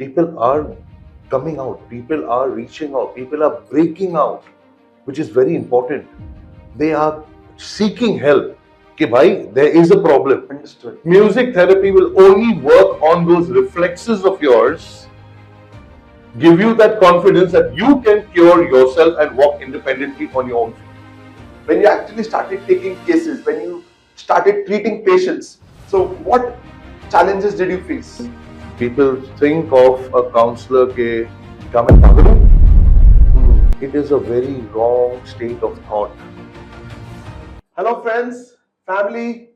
people are coming out, people are reaching out, people are breaking out, which is very important. They are seeking help. कि भाई, there is a problem. Understood. Music therapy will only work on those reflexes of yours, give you that confidence that you can cure yourself and walk independently on your own feet. When you actually started taking cases, when you started treating patients, so what challenges did you face? People think of a counselor ke क्या मैं पागल हूँ? It is a very wrong state of thought. Hello friends, family,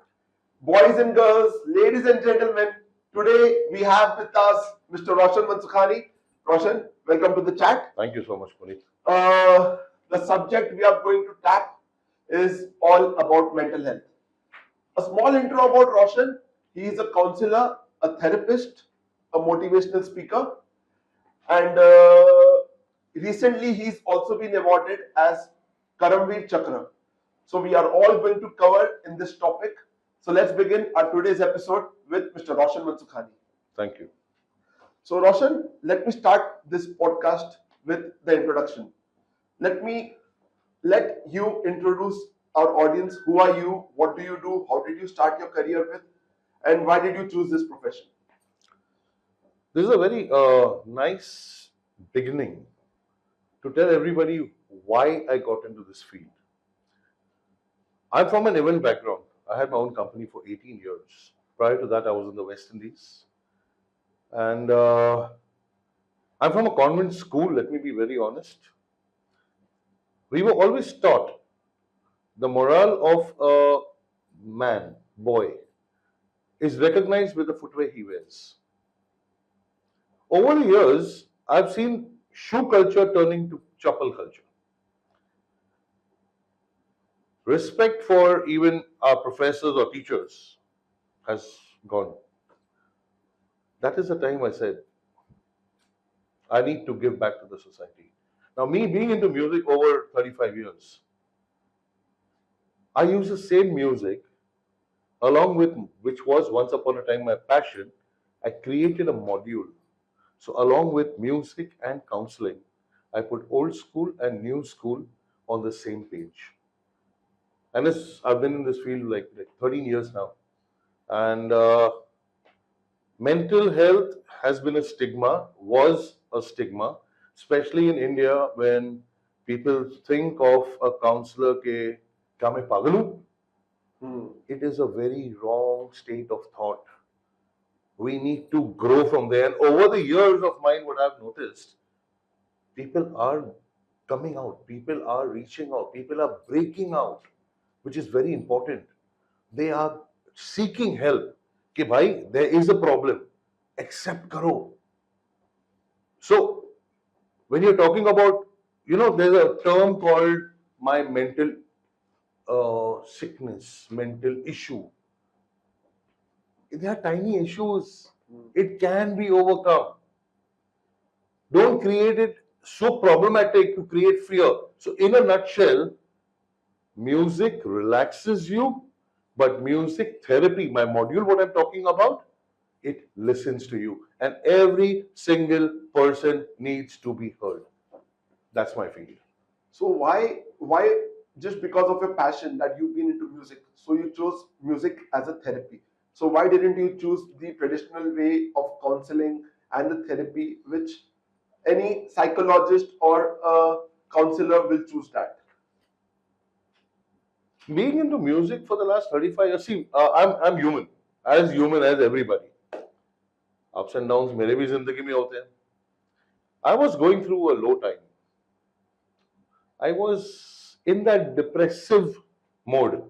boys and girls, ladies and gentlemen. Today we have with us Mr. Roshan Mansukhani. Roshan, welcome to the chat. Thank you so much, Puneet. The subject we are going to tap is all about mental health. A small intro about Roshan. He is a counselor, a therapist, a motivational speaker, and recently he's also been awarded as Karamveer Chakra. So we are all going to cover in this topic. So let's begin our today's episode with Mr. Roshan Mansukhani. Thank you. So Roshan, let me start this podcast with the introduction. Let you introduce our audience. Who are you? What do you do? How did you start your career with? And why did you choose this profession? This is a very nice beginning to tell everybody why I got into this field. I'm from an event background. I had my own company for 18 years. Prior to that, I was in the West Indies. And I'm from a convent school, let me be very honest. We were always taught the morale of a man, boy, is recognized with the footwear he wears. Over the years, I've seen shoe culture turning to chappal culture. Respect for even our professors or teachers has gone. That is the time I said, I need to give back to the society. Now, me being into music over 35 years, I use the same music along with which was once upon a time my passion. I created a module. So, along with music and counseling, I put old school and new school on the same page. And I've been in this field like 13 years now. And mental health has been a stigma, was a stigma, especially in India when people think of a counselor ke kya main pagal hu? It is a very wrong state of thought. We need to grow from there. And over the years of mine, what I've noticed, people are coming out, people are reaching out, people are breaking out, which is very important. They are seeking help. Ki bhai, there is a problem. Accept karo. So, when you're talking about, there's a term called my mental sickness, mental issue. They are tiny issues. It can be overcome. Don't create it so problematic to create fear. So, in a nutshell, music relaxes you, but music therapy, my module, what I'm talking about, it listens to you. And every single person needs to be heard. That's my field. So why just because of your passion that you've been into music, so you chose music as a therapy. So why didn't you choose the traditional way of counseling and the therapy, which any psychologist or a counselor will choose that? Being into music for the last 35 years, see, I'm human as everybody. Ups and downs मेरे भी जिंदगी में होते हैं. I was going through a low time. I was in that depressive mode.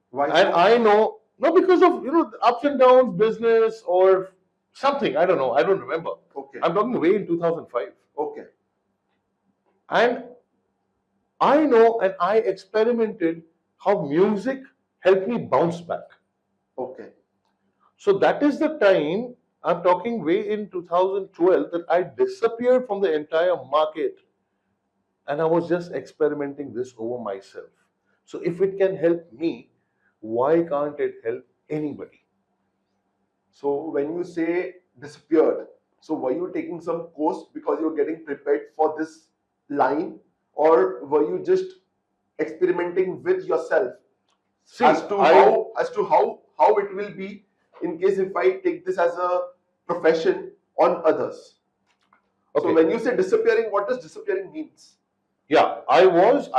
Why? And So? I know, not because of, ups and downs, business or something, I don't know, I don't remember. Okay. I'm talking way in 2005. Okay. And I know and I experimented how music helped me bounce back. Okay. So that is the time, I'm talking way in 2012, that I disappeared from the entire market and I was just experimenting this over myself. So if it can help me, why can't it help anybody? So when you say disappeared. So were you taking some course because you're getting prepared for this line, or were you just experimenting with yourself See, as to how it will be in case if I take this as a profession on others? So okay, when you say disappearing, what does disappearing means? yeah, I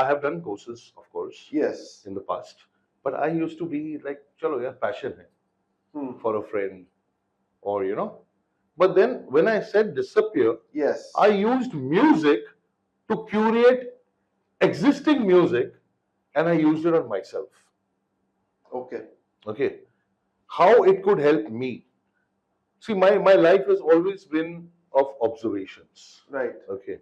have done courses, of course, Yes. in the past, but I used to be like, chalo, yeah, passion hai Hmm. for a friend, or But then when I said disappear, Yes. I used music to curate existing music, and I used it on myself. Okay. Okay, how it could help me. See, my life has always been of observations. Right. Okay,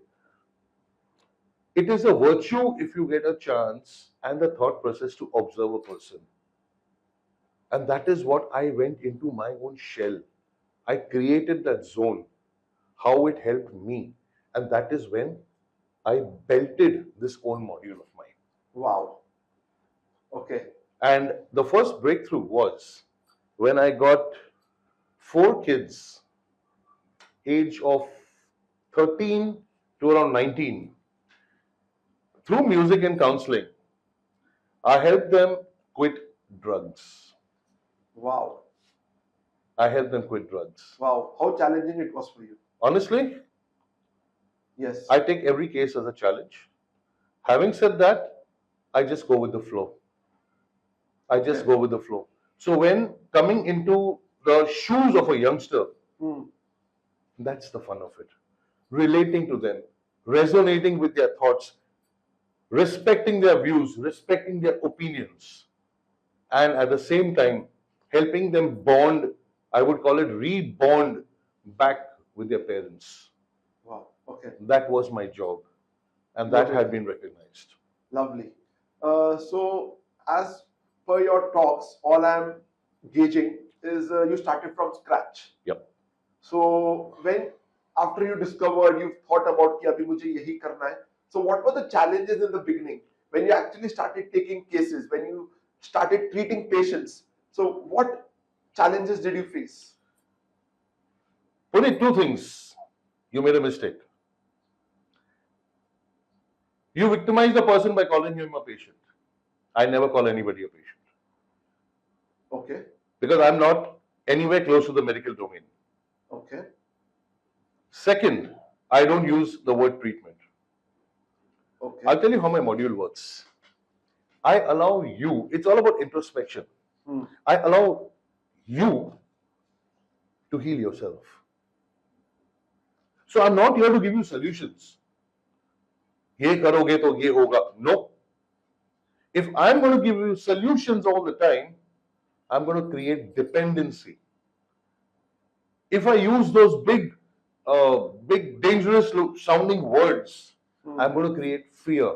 it is a virtue if you get a chance and the thought process to observe a person. And that is what I went into my own shell. I created that zone, how it helped me. And that is when I belted this own module of mine. Wow. Okay. And the first breakthrough was when I got 4 kids, age of 13 to around 19. Through music and counseling, I helped them quit drugs. Wow. I helped them quit drugs. Wow. How challenging it was for you. Honestly, Yes. I take every case as a challenge. Having said that, I just go with the flow. I just Okay. go with the flow. So when coming into the shoes of a youngster, Hmm. that's the fun of it. Relating to them, resonating with their thoughts, respecting their views, respecting their opinions, and at the same time helping them bond, I would call it rebond back with their parents. Wow. Okay. That was my job, and that Noted. had been recognized. Lovely. So, as per your talks, all I'm gauging is you started from scratch. Yep. So, when after you discovered, you thought about कि अभी मुझे यही करना है. So, what were the challenges in the beginning when you actually started taking cases, when you started treating patients? So, what challenges did you face? Only two things. You made a mistake. You victimized the person by calling him a patient. I never call anybody a patient Okay. because I'm not anywhere close to the medical domain. Okay. Second, I don't use the word treatment. Okay. I'll tell you how my module works. I allow you, it's all about introspection. Hmm. I allow you to heal yourself. So I'm not here to give you solutions. ये करोगे तो ये होगा. No. If I'm going to give you solutions all the time, I'm going to create dependency. If I use those big dangerous sounding words, I'm going to create fear.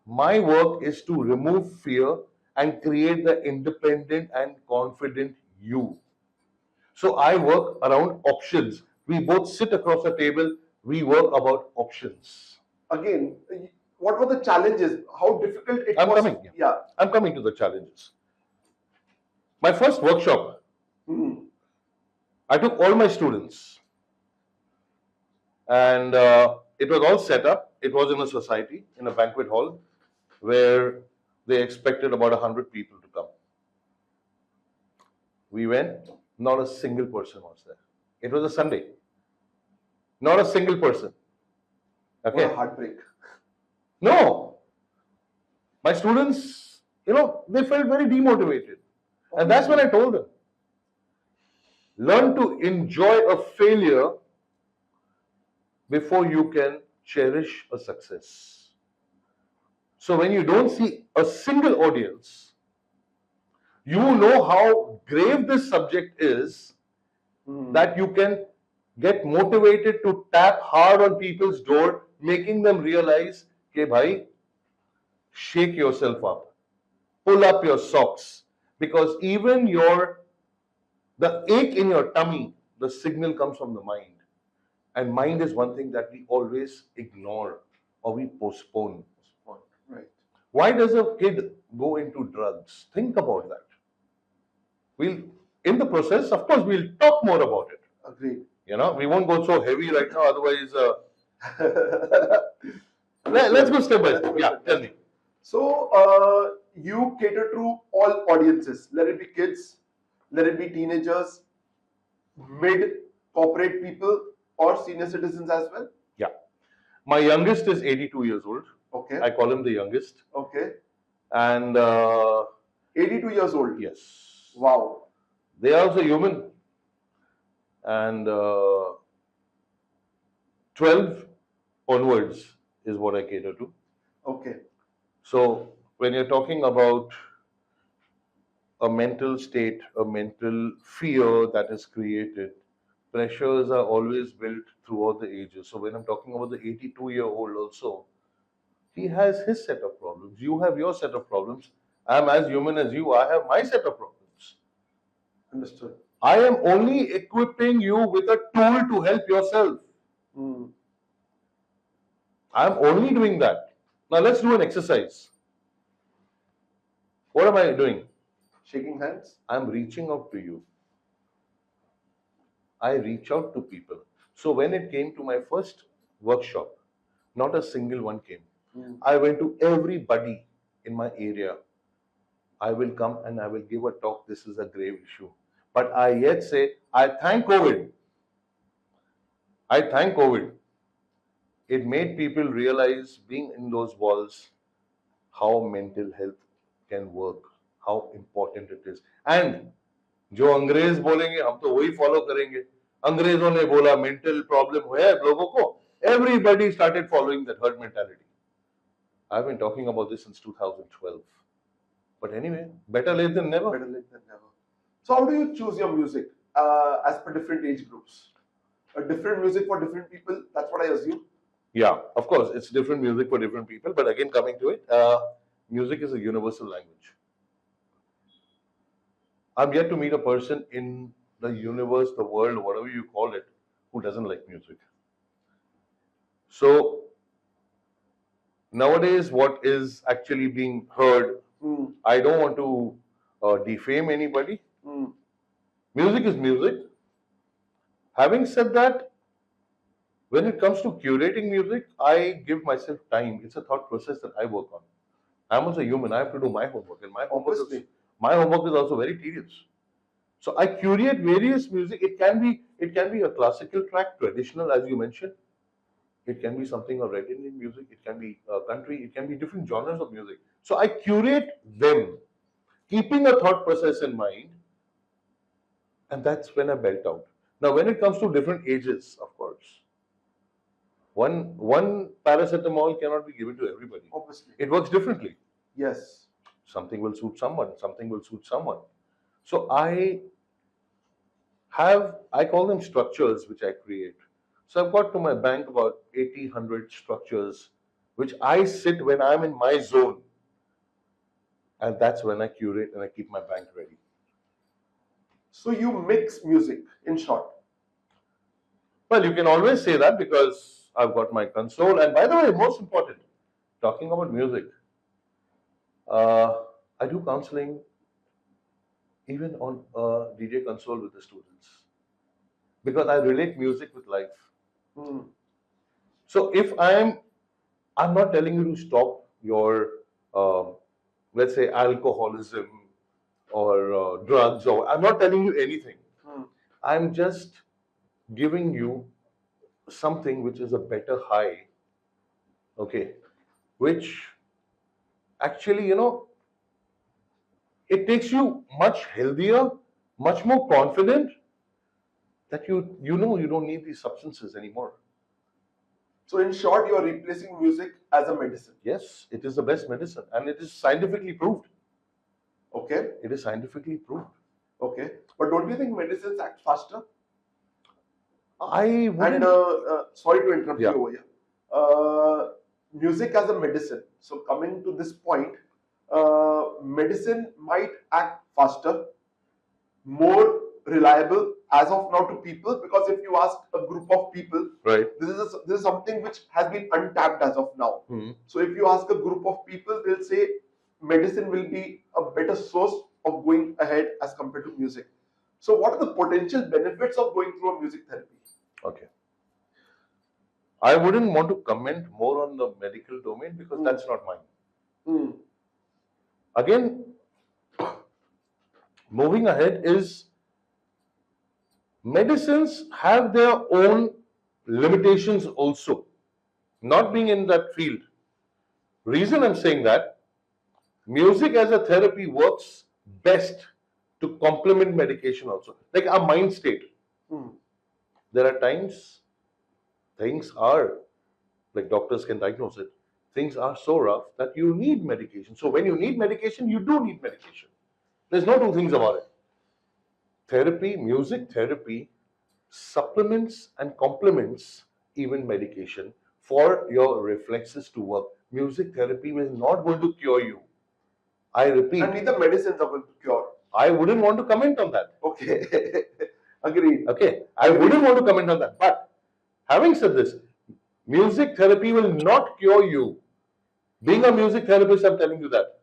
My work is to remove fear and create the independent and confident you. So I work around options. We both sit across a table, we work about options. Again, what were the challenges? How difficult it I'm was? coming. Yeah. I'm coming to the challenges. My first workshop, Hmm. I took all my students, and it was all set up. It was in a society, in a banquet hall, where they expected about 100 people to come. We went, not a single person was there. It was a Sunday. Not a single person. What Okay. a heartbreak. No. My students, they felt very demotivated. And that's when I told them, learn to enjoy a failure before you can cherish a success. So when you don't see a single audience, you know how grave this subject is, that you can get motivated to tap hard on people's door, making them realize, okay, bhai, shake yourself up, pull up your socks, because even the ache in your tummy, the signal comes from the mind. And mind is one thing that we always ignore or we postpone. Right. Why does a kid go into drugs? Think about that. In the process, of course, we'll talk more about it. Agreed. We won't go so heavy right now, otherwise. Let's go step by step. Yeah, tell me. So, you cater to all audiences. Let it be kids, let it be teenagers, mid corporate people, or senior citizens as well. Yeah. My youngest is 82 years old. Okay. I call him the youngest. Okay. And 82 years old. yes. Wow. They are also human. And 12 onwards is what I cater to. Okay. So when you're talking about a mental state, a mental fear that is created, pressures are always built throughout the ages. So when I'm talking about the 82-year-old also, he has his set of problems. You have your set of problems. I'm as human as you. I have my set of problems. Understood. I am only equipping you with a tool to help yourself. I'm only doing that. Now let's do an exercise. What am I doing? Shaking hands. I'm reaching out to you. I reach out to people. So when it came to my first workshop, not a single one came. I went to everybody in my area. I will come and I will give a talk. This is a grave issue. But I yet say, I thank COVID. I thank COVID. It made people realize, being in those walls, how mental health can work, how important it is. And जो अंग्रेज बोलेंगे हम तो वही follow करेंगे. अंग्रेजों ने बोला मेंटल प्रॉब्लम है लोगों को, everybody started following that herd mentality. I've been talking about this since 2012. But anyway, better late than never. Better late than never. So how do you choose your music as per different age groups? A different music for different people, that's what I assume. Yeah, of course, it's different music for different people. But again, coming to it, music is a universal language. I'm yet to meet a person in the universe, the world, whatever you call it, who doesn't like music. So nowadays, what is actually being heard, I don't want to defame anybody. Music is music. Having said that, when it comes to curating music, I give myself time. It's a thought process that I work on. I'm also human. I have to do my homework, and my homework is also very tedious. So I curate various music. It can be a classical track, traditional, as you mentioned. It can be something of red Indian music. It can be country. It can be different genres of music. So I curate them, keeping a thought process in mind, and that's when I belt out. Now, when it comes to different ages, of course, one paracetamol cannot be given to everybody. Obviously. It works differently. Yes. Something will suit someone, something will suit someone. So I call them structures which I create. So I've got to my bank about 80, 100 structures which I sit when I'm in my zone. And that's when I curate and I keep my bank ready. So you mix music, in short. Well, you can always say that because I've got my console. And by the way, most important, talking about music, I do counseling even on DJ console with the students because I relate music with life. So if I'm not telling you to stop your, let's say, alcoholism or drugs, or I'm not telling you anything. I'm just giving you something which is a better high, okay, which actually, it takes you much healthier, much more confident that you don't need these substances anymore. So in short, you are replacing music as a medicine. Yes, it is the best medicine and it is scientifically proved. Okay. It is scientifically proved. Okay. But don't you think medicines act faster? I wouldn't. And sorry to interrupt you over here. Music as a medicine. So coming to this point, medicine might act faster, more reliable as of now to people, because if you ask a group of people, right, this is something which has been untapped as of now. So if you ask a group of people, they'll say medicine will be a better source of going ahead as compared to music. So what are the potential benefits of going through a music therapy? Okay. I wouldn't want to comment more on the medical domain because that's not mine. Again, moving ahead is medicines have their own limitations also, not being in that field. Reason I'm saying that, music as a therapy works best to complement medication also. Like our mind state. There are times things are, like doctors can diagnose it, things are so rough that you need medication. So when you need medication, you do need medication. There's no two things about it. Therapy, music therapy supplements and complements even medication for your reflexes to work. Music therapy is not going to cure you. I repeat. And neither medicines are going to cure. I wouldn't want to comment on that. Okay. Agreed. Okay. I wouldn't want to comment on that. But having said this, music therapy will not cure you. Being a music therapist, I'm telling you that.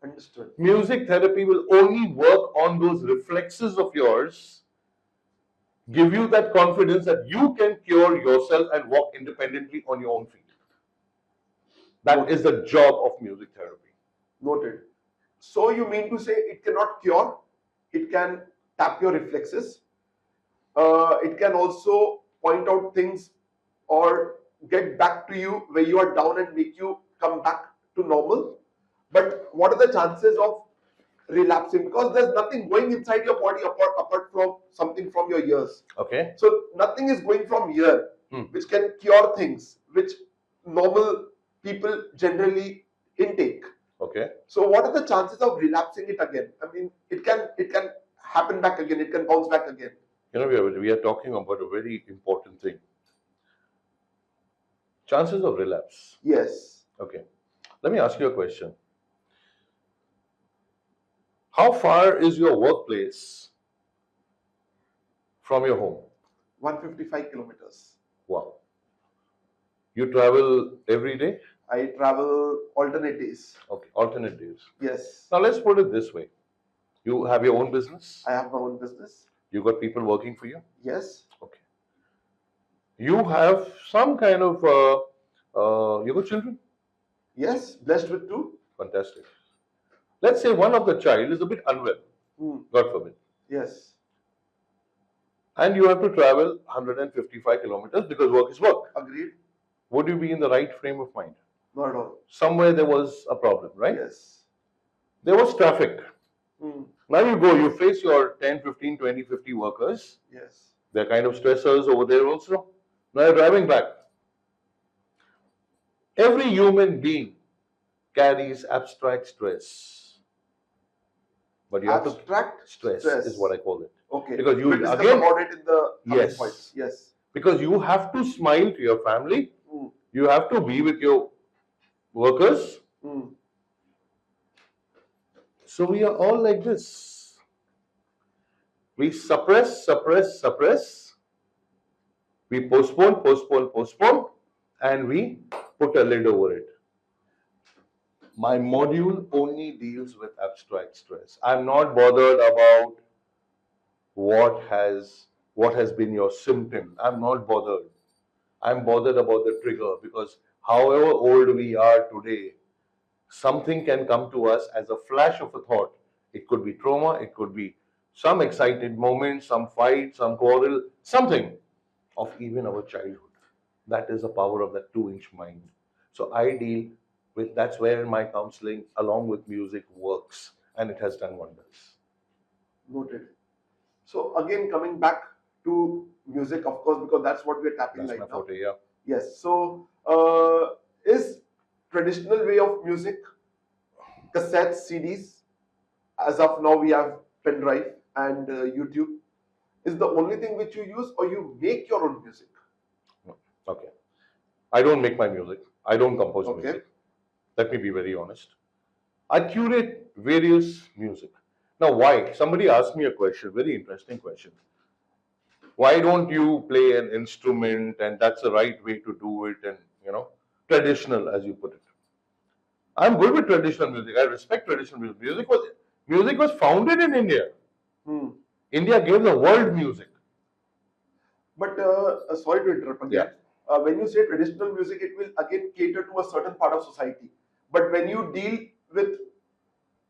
Understood. Music therapy will only work on those reflexes of yours, give you that confidence that you can cure yourself and walk independently on your own feet. That is the job of music therapy. Noted. So you mean to say it cannot cure, it can tap your reflexes, it can also point out things or get back to you where you are down and make you come back to normal. But what are the chances of relapsing? Because there's nothing going inside your body apart from something from your ears. Okay. So nothing is going from here which can cure things which normal people generally intake. Okay. So what are the chances of relapsing it again? I mean, it can happen back again. It can bounce back again. You know, we are talking about a very important thing. Chances of relapse. Yes. Okay. Let me ask you a question. How far is your workplace from your home? 155 kilometers. Wow. You travel every day? I travel alternate days. Okay, alternate days. Yes. Now let's put it this way. You have your own business? I have my own business. You got people working for you? Yes. Okay. You have some kind of, you got children? Yes, blessed with two. Fantastic. Let's say one of the child is a bit unwell, God forbid. Yes. And you have to travel 155 kilometers because work is work. Agreed. Would you be in the right frame of mind? Not at all. Somewhere there was a problem, right? Yes. There was traffic. Now you go, you face your 10, 15, 20, 50 workers. Yes. They're kind of stressors over there also. Now you're driving back. Every human being carries abstract stress. But you abstract have to stress is what I call it. Okay. Because you we'll discuss again about it in the yes points. Yes. Because you have to smile to your family. You have to be with your workers. So we are all like this. We suppress, suppress, suppress. We postpone, postpone, postpone, and we put a lid over it. My module only deals with abstract stress. I'm not bothered about what has been your symptom. I'm not bothered. I'm bothered about the trigger because however old we are today, something can come to us as a flash of a thought. It could be trauma, it could be some excited moment, some fight, some quarrel, something of even our childhood. That is the power of that 2-inch mind. So I deal with, that's where my counseling along with music works, and it has done wonders. Noted. So again, coming back to music, of course, because that's what we're tapping That's right my now. forte, yeah. Yes. So is traditional way of music, cassettes, CDs, as of now we have pen drive and YouTube, is the only thing which you use, or you make your own music? Okay. I don't make my music. I don't compose music. Let me be very honest. I curate various music. Now, why? Somebody asked me a question, very interesting question. Why don't you play an instrument, and that's the right way to do it, and traditional, as you put it. I'm good with traditional music. I respect traditional music. Music was founded in India. India gave the world music. But sorry to interrupt again. Yeah. When you say traditional music, it will again cater to a certain part of society. But when you deal with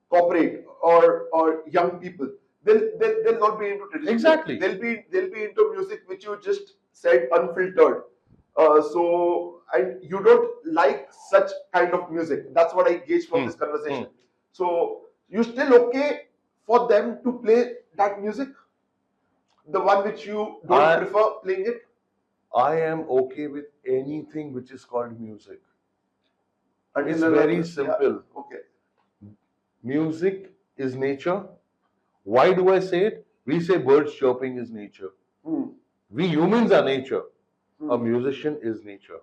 corporate or young people, they'll not be into traditional Exactly. music. They'll be into music which you just said unfiltered. So and you don't like such kind of music. That's what I gauge from this conversation. So you still okay for them to play that music, the one which you don't prefer playing it? I am okay with anything which is called music. Until It's and very unless- simple. Yeah. Okay. Music is nature. Why do I say it? We say birds chirping is nature. We humans are nature. A musician is nature.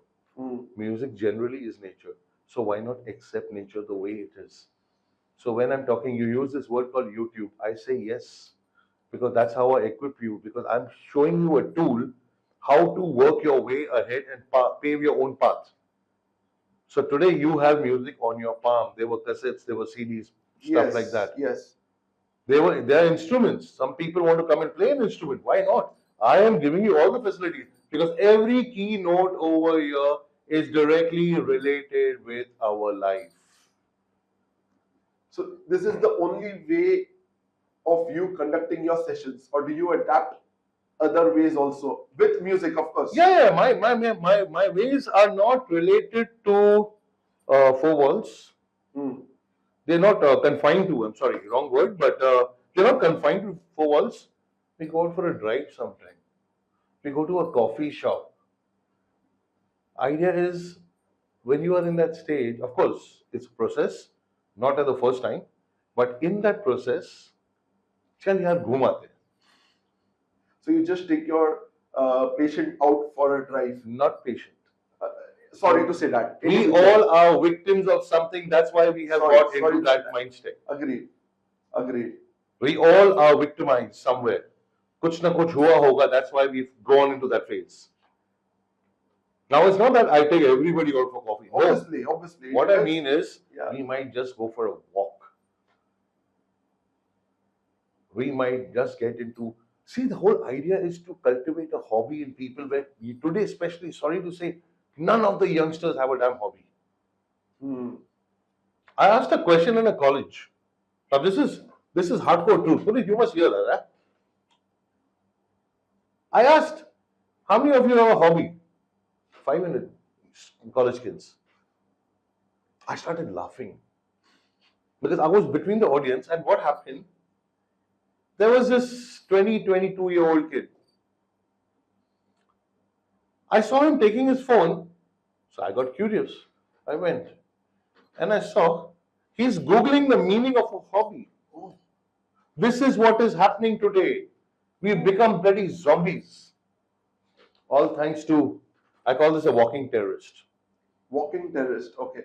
Music generally is nature. So why not accept nature the way it is? So when I'm talking, you use this word called YouTube. I say yes, because that's how I equip you. Because I'm showing you a tool how to work your way ahead and pave your own path. So today you have music on your palm. There were cassettes, there were CDs, stuff like that. Yes. There are instruments. Some people want to come and play an instrument. Why not? I am giving you all the facilities because every key note over here is directly related with our life. So this is the only way of you conducting your sessions, or do you adapt other ways also with music, of course? Yeah. My ways are not related to four walls. They're not confined to. I'm sorry, wrong word, but they're not confined to four walls. We go out for a drive sometime. We go to a coffee shop. Idea is when you are in that stage, of course, it's a process, not at the first time, but in that process, चल यार घूम आते हैं. So you just take your patient out for a drive. Not patient. Sorry to say that. We all are victims of something. That's why we have got into that mind state. Agreed. We all are victimized somewhere. कुछ ना कुछ हुआ होगा. That's why we've gone into that phase. Now it's not that I take everybody out for coffee. Obviously. What I mean is, we might just go for a walk. We might just get into. See, the whole idea is to cultivate a hobby in people where today, especially, sorry to say, none of the youngsters have a damn hobby. I asked a question in a college. Now this is hardcore truth. Puneet, you must hear that. Eh? I asked, how many of you have a hobby? 500 college kids. I started laughing because I was between the audience, and what happened? There was this 22-year-old kid. I saw him taking his phone, so I got curious. I went and I saw he's Googling the meaning of a hobby. This is what is happening today. We've become bloody zombies. All thanks to, I call this a walking terrorist. Walking terrorist, okay.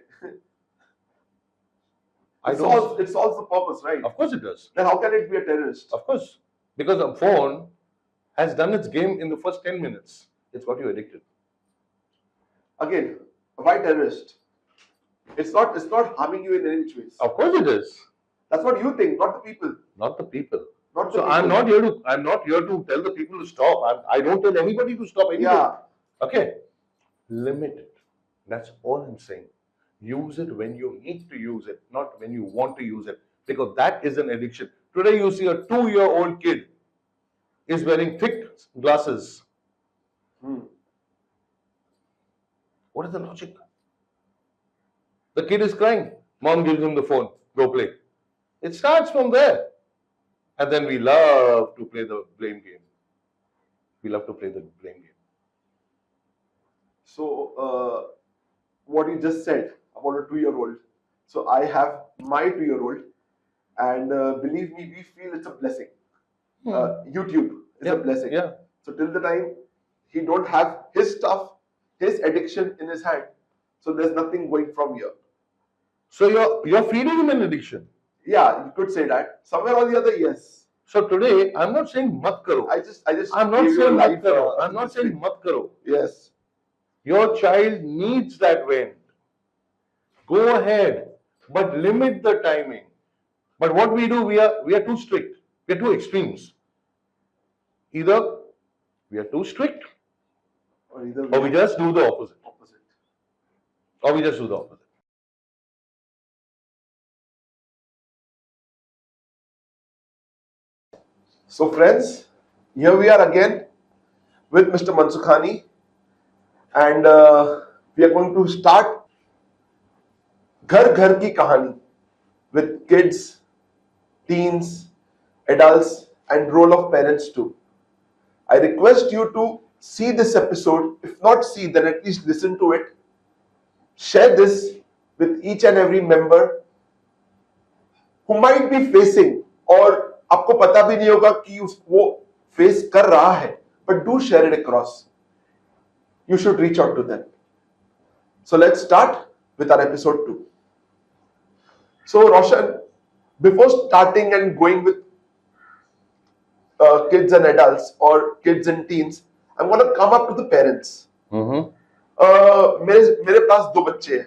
It solves the purpose, right? Of course it does. Then how can it be a terrorist? Of course. Because a phone has done its game in the first 10 minutes. It's got you addicted. Again, why terrorist? It's not harming you in any which ways. Of course it is. That's what you think, not the people. Not the people. Not the so people. I'm not here to tell the people to stop. I don't tell anybody to stop anything. Yeah. Okay. Limit it. That's all I'm saying. Use it when you need to use it, not when you want to use it. Because that is an addiction. Today you see a 2-year-old kid is wearing thick glasses. What is the logic? The kid is crying. Mom gives him the phone. Go play. It starts from there. And then we love to play the blame game. So, what you just said about a 2-year-old. So, I have my 2-year-old, and believe me, we feel it's a blessing. YouTube is a blessing. Yeah. So, till the time he don't have his stuff, his addiction in his hand, so there's nothing going from here. So you're feeding him an addiction. Yeah, you could say that. Somewhere or the other, yes. So today, I'm not saying mat karo. I'm not saying mat karo. I'm not saying mat karo. Yes. Your child needs that wind. Go ahead, but limit the timing. But what we do, we are too strict. We are too extremes. Either we are too strict, or either or we just do the opposite. opposite. Or we just do the opposite. So friends, here we are again with Mr. Mansukhani, and we are going to start Ghar Ghar Ki Kahani with kids, teens, adults, and role of parents too. I request you to see this episode. If not see, then at least listen to it. Share this with each and every member who might be facing, और आपको पता भी नहीं होगा कि वो face कर रहा है, but do share it across. You should reach out to them. So let's start with our episode 2. So Roshan, before starting and going with kids and adults or kids and teens, I'm going to come up to the parents. मेरे पास 2 बच्चे हैं,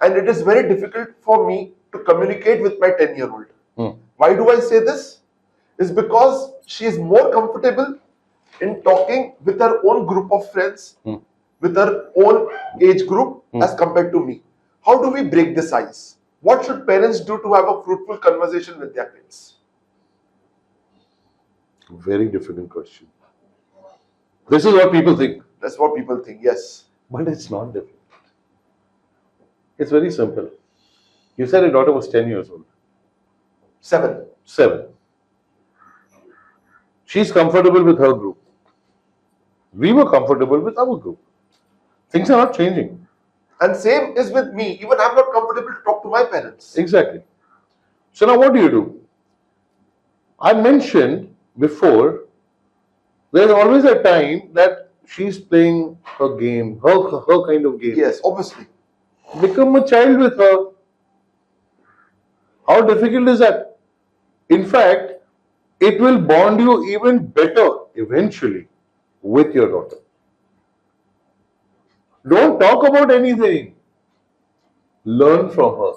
and it is very difficult for me to communicate with my 10-year-old. Why do I say this? Is because she is more comfortable in talking with her own group of friends, with her own age group as compared to me. How do we break this ice? What should parents do to have a fruitful conversation with their kids? Very difficult question. This is what people think. That's what people think, yes. But it's not difficult. It's very simple. You said your daughter was 10 years old. 7. 7. She's comfortable with her group. We were comfortable with our group. Things are not changing. And same is with me. Even I'm not comfortable to talk to my parents. Exactly. So now what do? I mentioned before, there's always a time that she's playing her game, her kind of game. Yes, obviously. Become a child with her. How difficult is that? In fact, it will bond you even better eventually with your daughter. Don't talk about anything. Learn from her.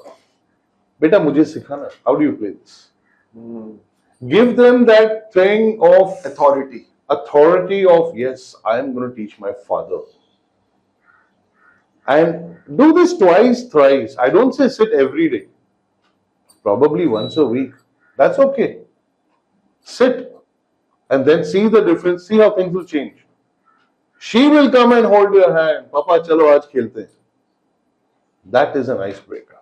Beta, mujhe sikhana. How do you play this? Give them that thing of Authority. Authority of, yes, I am going to teach my father. And do this twice, thrice. I don't say sit every day. Probably once a week. That's okay. Sit and then see the difference, see how things will change. She will come and hold your hand. Papa, chalo aaj khelte hain. That is an icebreaker.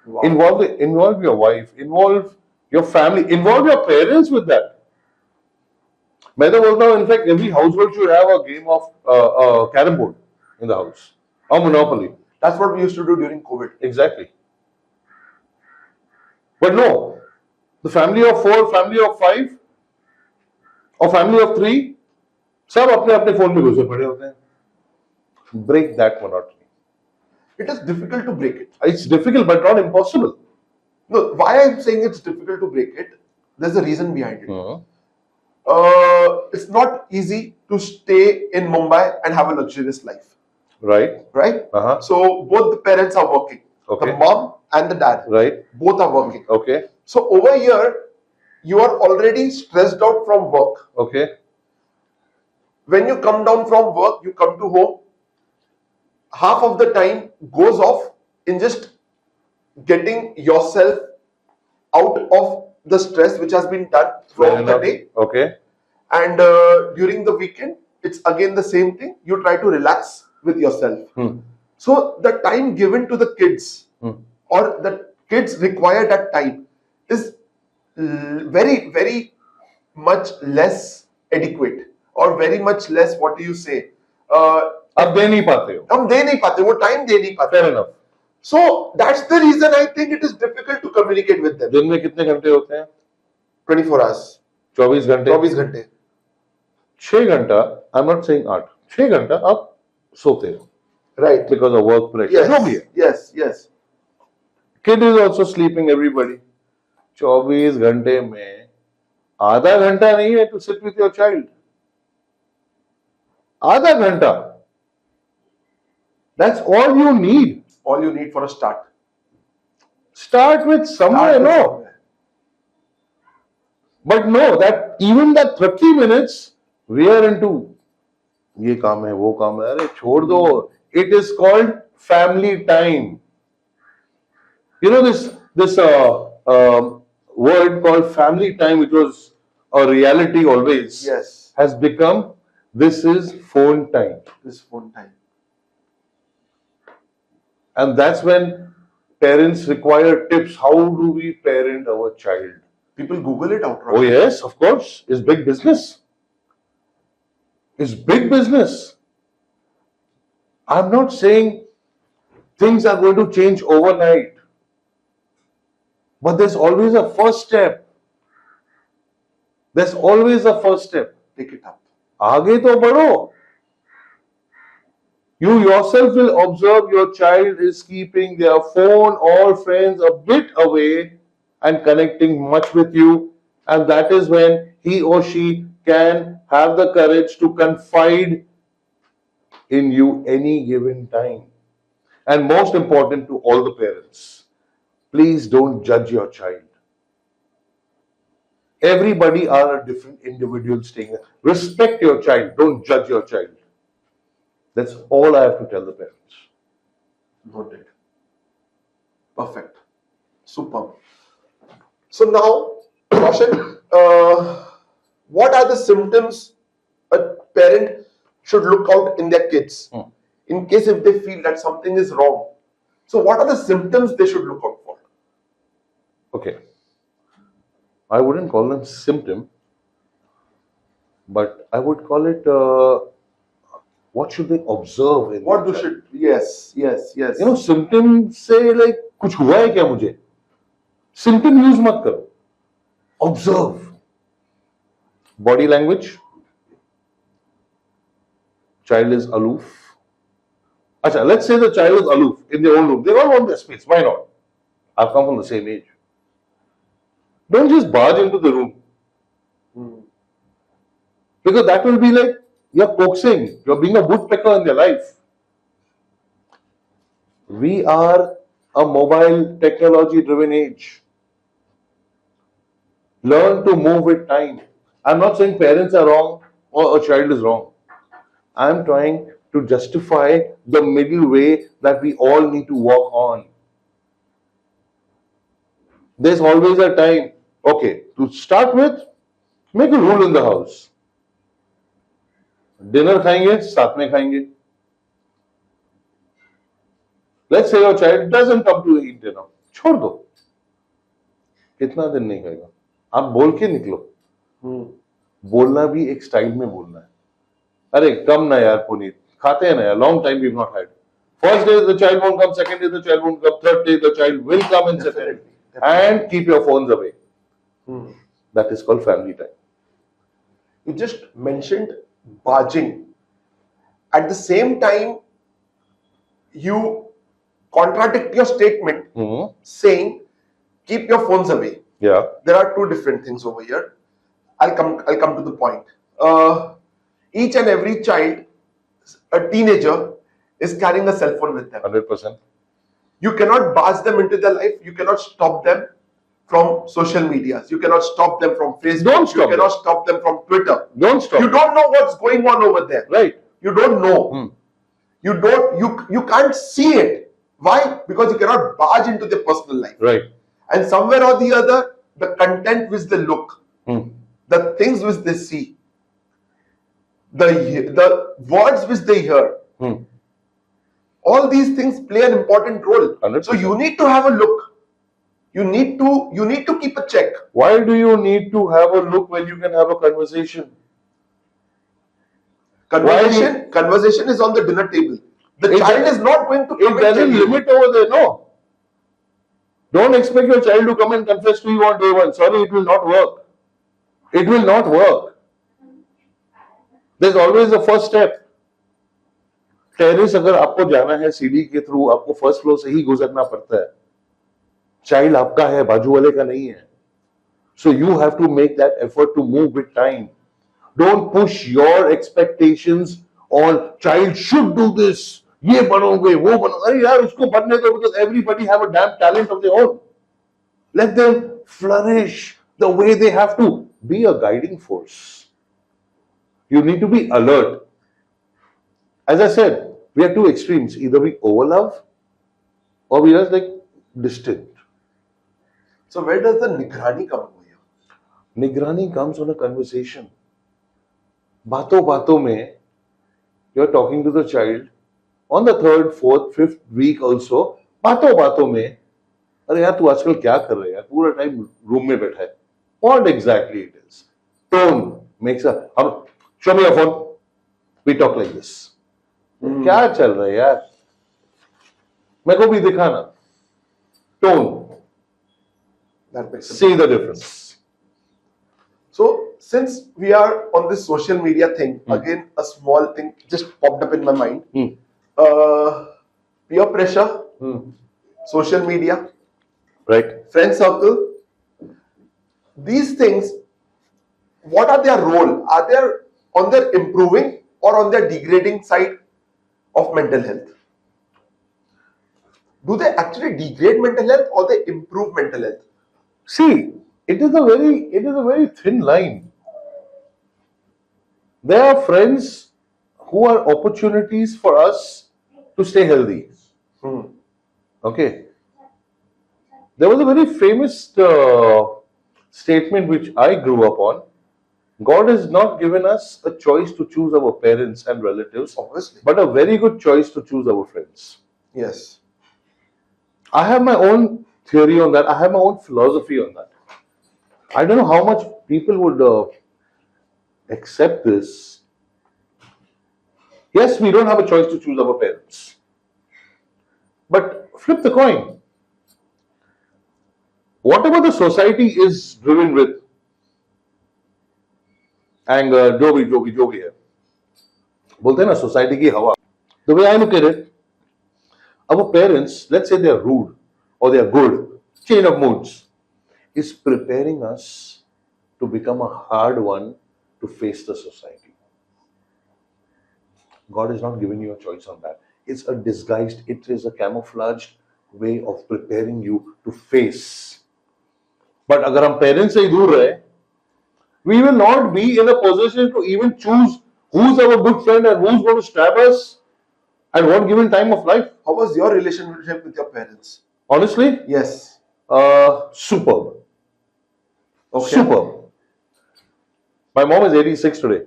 Wow. Involve your wife, involve your family, involve your parents with that. मैं तो बोलता हूँ, in fact, every household should have a game of carrom board in the house or Monopoly. That's what we used to do during COVID. Exactly. But no, the family of 4, family of 5, or family of 3, सब अपने अपने phone में घुसे पड़े होते हैं. Break that monotony. It is difficult to break it. It's difficult, but not impossible. No, why I'm saying it's difficult to break it, there's a reason behind it. It's not easy to stay in Mumbai and have a luxurious life. Right. Right? So both the parents are working. Okay. The mom and the dad. Right. Both are working. Okay. So over here, you are already stressed out from work. Okay. When you come down from work, you come to home, half of the time goes off in just getting yourself out of the stress which has been done throughout the day. Okay. And during the weekend, it's again the same thing. You try to relax with yourself. So the time given to the kids or the kids require that time is very, very much less adequate or very much less, what do you say? आप दे नहीं पाते हो. हम दे नहीं पाते, वो time दे नहीं पाते. Fair enough. So that's the reason I think it is difficult to communicate with them. दिन में कितने घंटे होते हैं? 24 hours. 24 घंटे. 24 घंटे. 6 घंटा, I'm not saying 8. 6 घंटा आप सोते हो. Right. Because of work pressure. Yes. जो भी है. Yes. Yes. Kid is also sleeping, everybody. 24 घंटे में आधा घंटा नहीं है to sit with your child. आधा घंटा. That's all you need. All you need for a start. Start with somewhere, no. But no, that even that 30 minutes, we are into ये काम है वो काम है अरे छोड़ दो. It is called family time. You know this word called family time, which was a reality always, Yes. has become this is phone time. This phone time. And that's when parents require tips. How do we parent our child? People Google it out, right? Oh yes, of course. It's big business. It's big business. I'm not saying things are going to change overnight. But there's always a first step. There's always a first step. Pick it up. आगे तो बढ़ो. You yourself will observe your child is keeping their phone or friends a bit away and connecting much with you. And that is when he or she can have the courage to confide in you any given time. And most important to all the parents, please don't judge your child. Everybody are a different individual staying there. Respect your child. Don't judge your child. That's all I have to tell the parents. Noted. Perfect. Superb. So now, Roshan, what are the symptoms a parent should look out in their kids in case if they feel that something is wrong? So what are the symptoms they should look out for? Okay. I wouldn't call them symptom, but I would call it what should they observe in What their do child? should? Yes, yes, yes. You know, symptom say like कुछ हुआ है क्या मुझे? Symptom use मत करो. Observe. Body language. Child is aloof. Acha, let's say the child is aloof in their own room. They all want their space. Why not? I've come from the same age. Don't just barge into the room. Because that will be like you're coaxing, you're being a woodpecker in their life. We are a mobile technology driven age. Learn to move with time. I'm not saying parents are wrong or a child is wrong. I'm trying to justify the middle way that we all need to walk on. There's always a time. Okay, to start with, make a rule in the house. Dinner खाएंगे, साथ में खाएंगे. Let's say your child doesn't come to eat dinner. छोड़ दो. कितना दिन नहीं खाएगा? आप बोल के निकलो. बोलना भी एक स्टाइल में बोलना है. अरे कम ना यार पुनीत. खाते हैं ना यार. Long time we've not had. First day the child won't come. Second day the child won't come. Third day the child will come and sit in. And keep your phones away. That is called family time. You just mentioned barging. At the same time, you contradict your statement saying keep your phones away. Yeah. There are two different things over here. I'll come to the point. Each and every child, a teenager, is carrying a cell phone with them. 100%. You cannot barge them into their life. You cannot stop them from social medias. You cannot stop them from Facebook. Don't stop you cannot them. stop them from Twitter. Don't stop. You don't know what's going on over there. Right. You don't know. You can't see it. Why? Because you cannot barge into their personal life. Right. And somewhere or the other, the content which they look, the things which they see, the words which they hear, all these things play an important role. 100%. So you need to have a look. You need to keep a check. Why do you need to have a look when you can have a conversation? Conversation is on the dinner table. The child is not going to come It doesn't limit over there, no. Don't expect your child to come and confess to you on day one. Sorry, it will not work. It will not work. There's always a first step. Terrace अगर आपको जाना है सीढ़ी के through आपको first floor से ही गुजरना पड़ता है. चाइल्ड आपका है, बाजू वाले का नहीं है. So you have to make that effort to move with time. Don't push your expectations on child should do this. ये बनोगे, वो बनोगे. अरे यार उसको बनने दो because everybody have a damn talent of their own. Let them flourish the way they have to. be a guiding force. You need to be alert. As I said, we are two extremes. Either we overlove or we are like distant. So where does the nigrani come over here? Nigrani comes on a conversation. Bato bato mein, you're talking to the child. On the third, fourth, fifth week also, बातों बातों में, अरे यार तू आजकल क्या कर रहा है यार, पूरा टाइम रूम में बैठा है. What exactly it is? Tone makes a. अब show me your phone. We talk like this. क्या चल रहा है यार? मेरे को भी दिखाना. Tone. That makes sense. See the difference. So since we are on this social media thing, again a small thing just popped up in my mind. Peer pressure, social media, Right. friend circle. These things, what are their role? Are they on their improving or on their degrading side of mental health? Do they actually degrade mental health or they improve mental health? See, it is a very thin line. There are friends who are opportunities for us to stay healthy. Okay. There was a very famous statement which I grew up on. God has not given us a choice to choose our parents and relatives, Obviously. but a very good choice to choose our friends. Yes. I have my own theory on that. I have my own philosophy on that. I don't know how much people would accept this. Yes, we don't have a choice to choose our parents. But flip the coin. Whatever the society is driven with, anger, जो भी है, बोलते हैं ना society की हवा. The way I look at it, our parents, let's say they are rude or they are good, chain of moods, is preparing us to become a hard one to face the society. God has not given you a choice on that. It's a disguised, it is a camouflaged way of preparing you to face. But अगर हम parents से ही दूर रहे, we will not be in a position to even choose who's our good friend and who's going to stab us at what given time of life. How was your relationship with your parents? Honestly, Yes. superb. Okay. Superb. My mom is 86 today.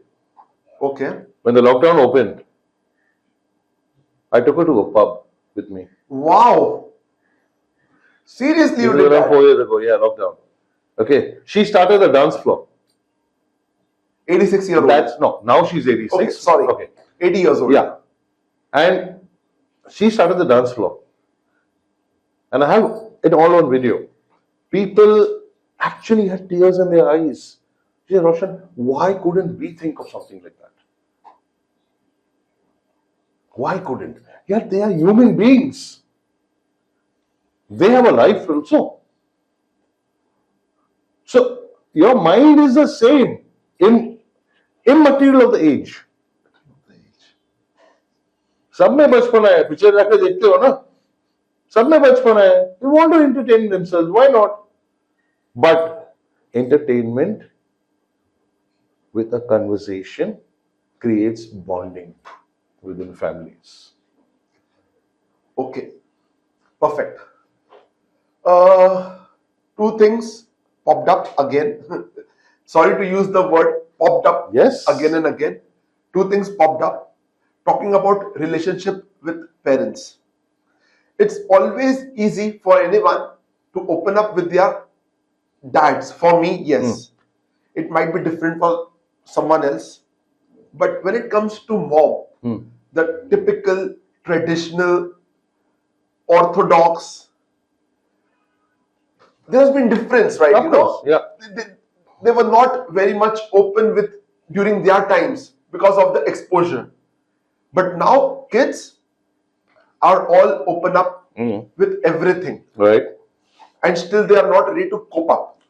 Okay. When the lockdown opened, I took her to a pub with me. Wow. Seriously, you This is did around that? 4 years ago. Yeah, lockdown. Okay. She started the dance floor. 86-year-old. That's no. Now she's 86. Okay, sorry. Okay. 80 years old. Yeah. And she started the dance floor. And I have it all on video. People actually had tears in their eyes. She said, Roshan, why couldn't we think of something like that? Why couldn't? Yet they are human beings. They have a life also. So your mind is the same, immaterial of the age. सब में बचपना है, picture जाके देखते हो ना, सब में बचपना है. You want to entertain themselves, why not? But entertainment with a conversation creates bonding within families. Okay. Perfect. Two things popped up again. Sorry to use the word popped up Yes. again and again. Two things popped up. Talking about relationship with parents. It's always easy for anyone to open up with their dads. For me, yes. It might be different for someone else. But when it comes to mom, the typical, traditional, orthodox, there's been difference, right? Of course, yeah. They were not very much open with during their times because of the exposure. But now kids are all open up with everything. Right. And still they are not ready to cope up.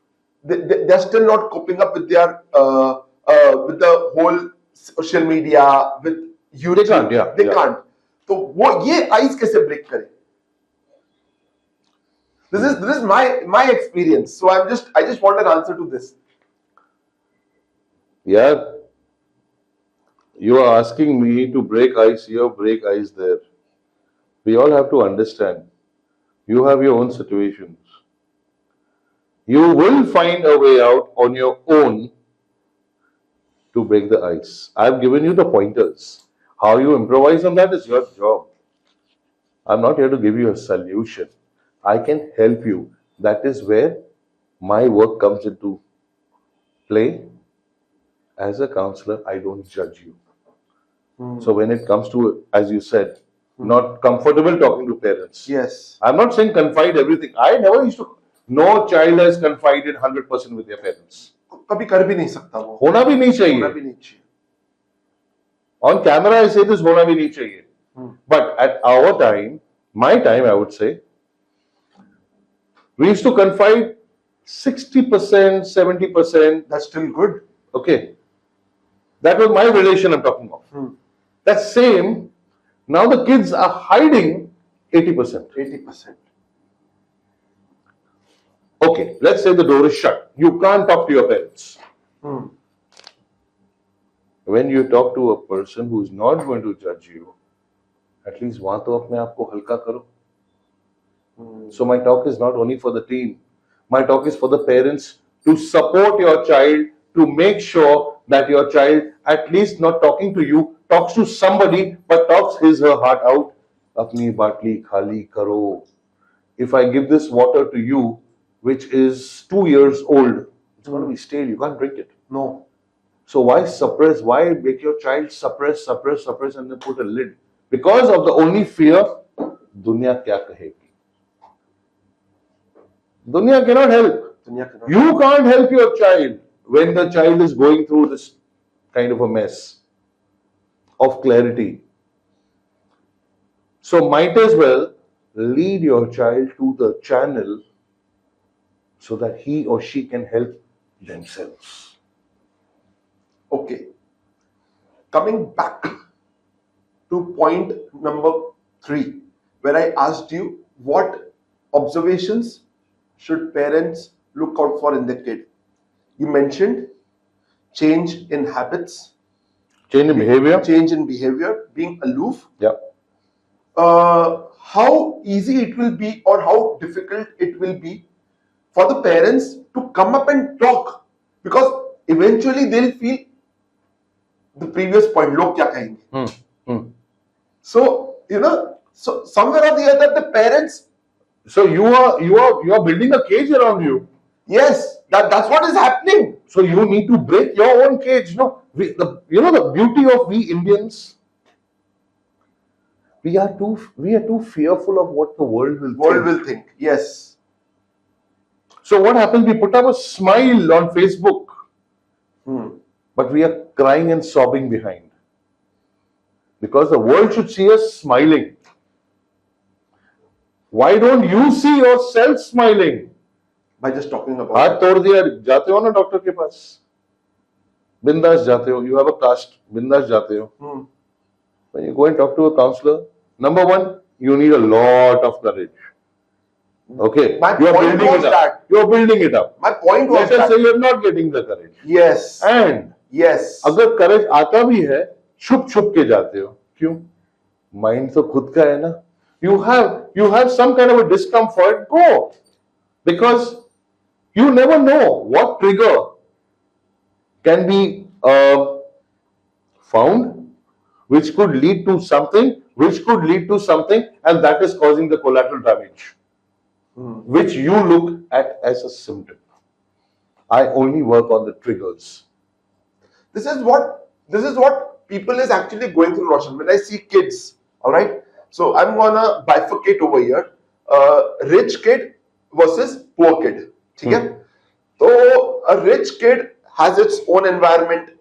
They're still not coping up with their with the whole social media, with YouTube. They can't, yeah. They can't. तो वो ये ice कैसे break करे? This is my experience. So I just want an answer to this. Yeah, you are asking me to break ice here, break ice there. We all have to understand. You have your own situations. You will find a way out on your own to break the ice. I've given you the pointers. How you improvise on that is your job. I'm not here to give you a solution. I can help you. That is where my work comes into play. As a counselor, I don't judge you. So when it comes to, as you said, not comfortable talking to parents. Yes. I'm not saying confide everything. I never used to. No child has confided 100% with their parents. कभी कर भी नहीं सकता वो. होना भी नहीं चाहिए. होना भी नहीं चाहिए. On camera, I say this होना भी नहीं चाहिए. But at our time, my time, I would say, we used to confide 60%, 70%. That's still good. Okay. That was my relation I'm talking of. That same, now the kids are hiding 80%. 80%. Okay, let's say the door is shut. You can't talk to your parents. When you talk to a person who's not going to judge you, at least वहां तो अपने आप को हल्का करो. So my talk is not only for the teen. My talk is for the parents to support your child, to make sure that your child, at least not talking to you, talks to somebody, but talks his her heart out. Apni baatli khali karo. If I give this water to you, which is 2 years old, it's going to be stale. You can't drink it. No. So why suppress? Why make your child suppress, and then put a lid? Because of the only fear, dunya kya kahegi? Dunya cannot help. You can't help your child when the child is going through this kind of a mess of clarity. So might as well lead your child to the channel so that he or she can help themselves. Okay. Coming back to point number 3, where I asked you what observations should parents look out for in the kid. You mentioned change in habits, Change in behavior. being aloof. Yeah. How easy it will be or how difficult it will be for the parents to come up and talk, because eventually they'll feel the previous point, log kya kahenge. So so somewhere or the other the parents. So you are building a cage around you. Yes, that's what is happening. So you need to break your own cage. No, the beauty of we Indians. We are too fearful of what the world will think. Yes. So what happens? We put up a smile on Facebook, but we are crying and sobbing behind because the world should see us smiling. Why don't you see yourself smiling? By just talking about हाथ तोड़ दिया, जाते हो ना doctor के पास, बिंदास जाते हो. You have a cast, बिंदास जाते हो. When you go and talk to a counselor, number one, you need a lot of courage. Okay, you are building it up. You are building it up. My point was Let us say you are not getting the courage. Yes. And yes. अगर courage आता भी है, छुप छुप के जाते हो. क्यों? Mind तो खुद का है ना. You have some kind of a discomfort. Go, because you never know what trigger can be found, which could lead to something, and that is causing the collateral damage, which you look at as a symptom. I only work on the triggers. This is what people is actually going through, Roshan. When I see kids, all right. So I'm gonna bifurcate over here. Rich kid versus poor kid. Okay? So a rich kid has its own environment.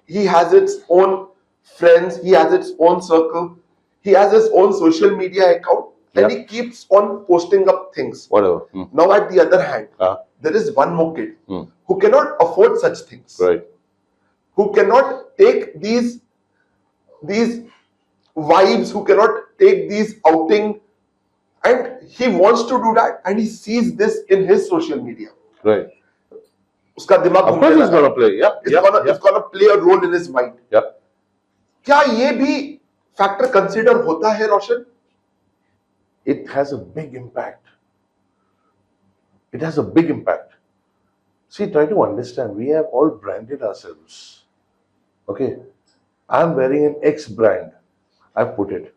He has its own friends. He has its own circle. He has his own social media account, and he keeps on posting up things. Whatever. Now, at the other hand, there is one more kid who cannot afford such things. Right. Who cannot take these vibes, who cannot take these outing, and he wants to do that, and he sees this in his social media. Right. उसका दिमाग Of course, it's going to play. Yeah, it's gonna play a role in his mind. Yeah. क्या ये भी factor consider होता है रोशन? It has a big impact. It has a big impact. See, try to understand. We have all branded ourselves. Okay, I'm wearing an X brand. I've put it.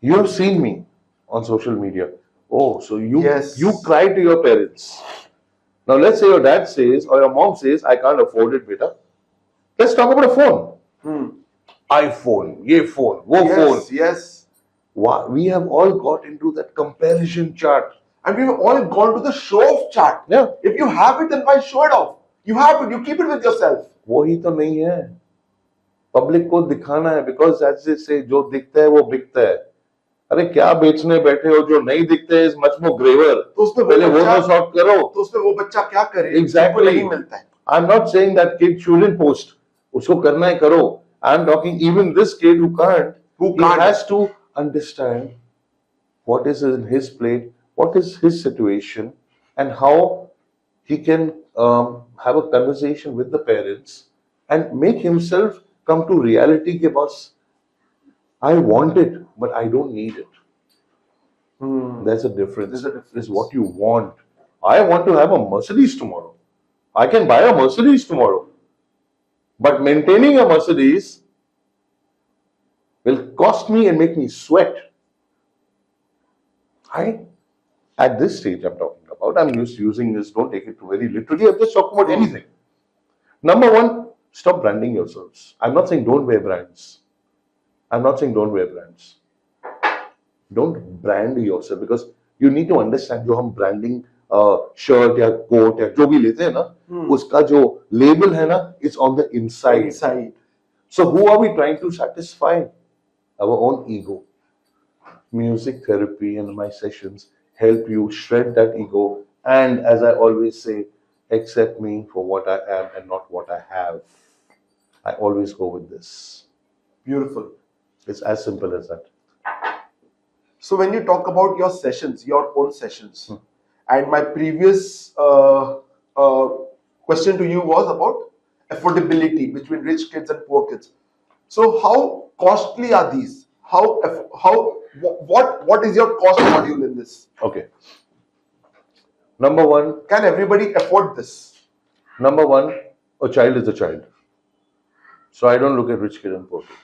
You have seen me on social media. Oh, so you cry to your parents. Now let's say your dad says or your mom says, I can't afford it, beta. Let's talk about a phone. iPhone, ye phone, wo phone. Yes. We have all got into that comparison chart. And we've all gone to the show-off chart. Yeah. If you have it, then why show it off? You have it, you keep it with yourself. वही तो नहीं है. Public को दिखाना है, because as they say, जो दिखता है वो बिकता है. अरे क्या बेचने बैठे हो, जो नहीं दिखते है is much more graver. तो उसमें पहले वो तो सॉर्ट करो. तो उसमें वो बच्चा क्या करे? Exactly. नहीं मिलता है. I'm not saying that kid shouldn't post. उसको करना है करो. I'm talking even this kid who can't. He has to understand what is in his plate, what is his situation, and how he can have a conversation with the parents and make himself come to reality ke boss, I want it, but I don't need it. There's a difference. It's what you want. I want to have a Mercedes tomorrow. I can buy a Mercedes tomorrow. But maintaining a Mercedes will cost me and make me sweat. At this stage I'm talking about, I'm just using this, don't take it very literally, I'm just talking about anything. Number one, stop branding yourselves. I'm not saying don't wear brands. Don't brand yourself, because you need to understand, जो हम branding shirt या coat या जो भी लेते हैं ना, उसका जो label है ना, it's on the inside. So who are we trying to satisfy? Our own ego. Music therapy and my sessions help you shred that ego, and as I always say, accept me for what I am and not what I have. I always go with this. Beautiful. It's as simple as that. So when you talk about your sessions, your own sessions, and my previous question to you was about affordability between rich kids and poor kids. So how costly are these? What is your cost module in this? Okay. Number one, can everybody afford this? Number one, a child is a child. So I don't look at rich kid and poor kid.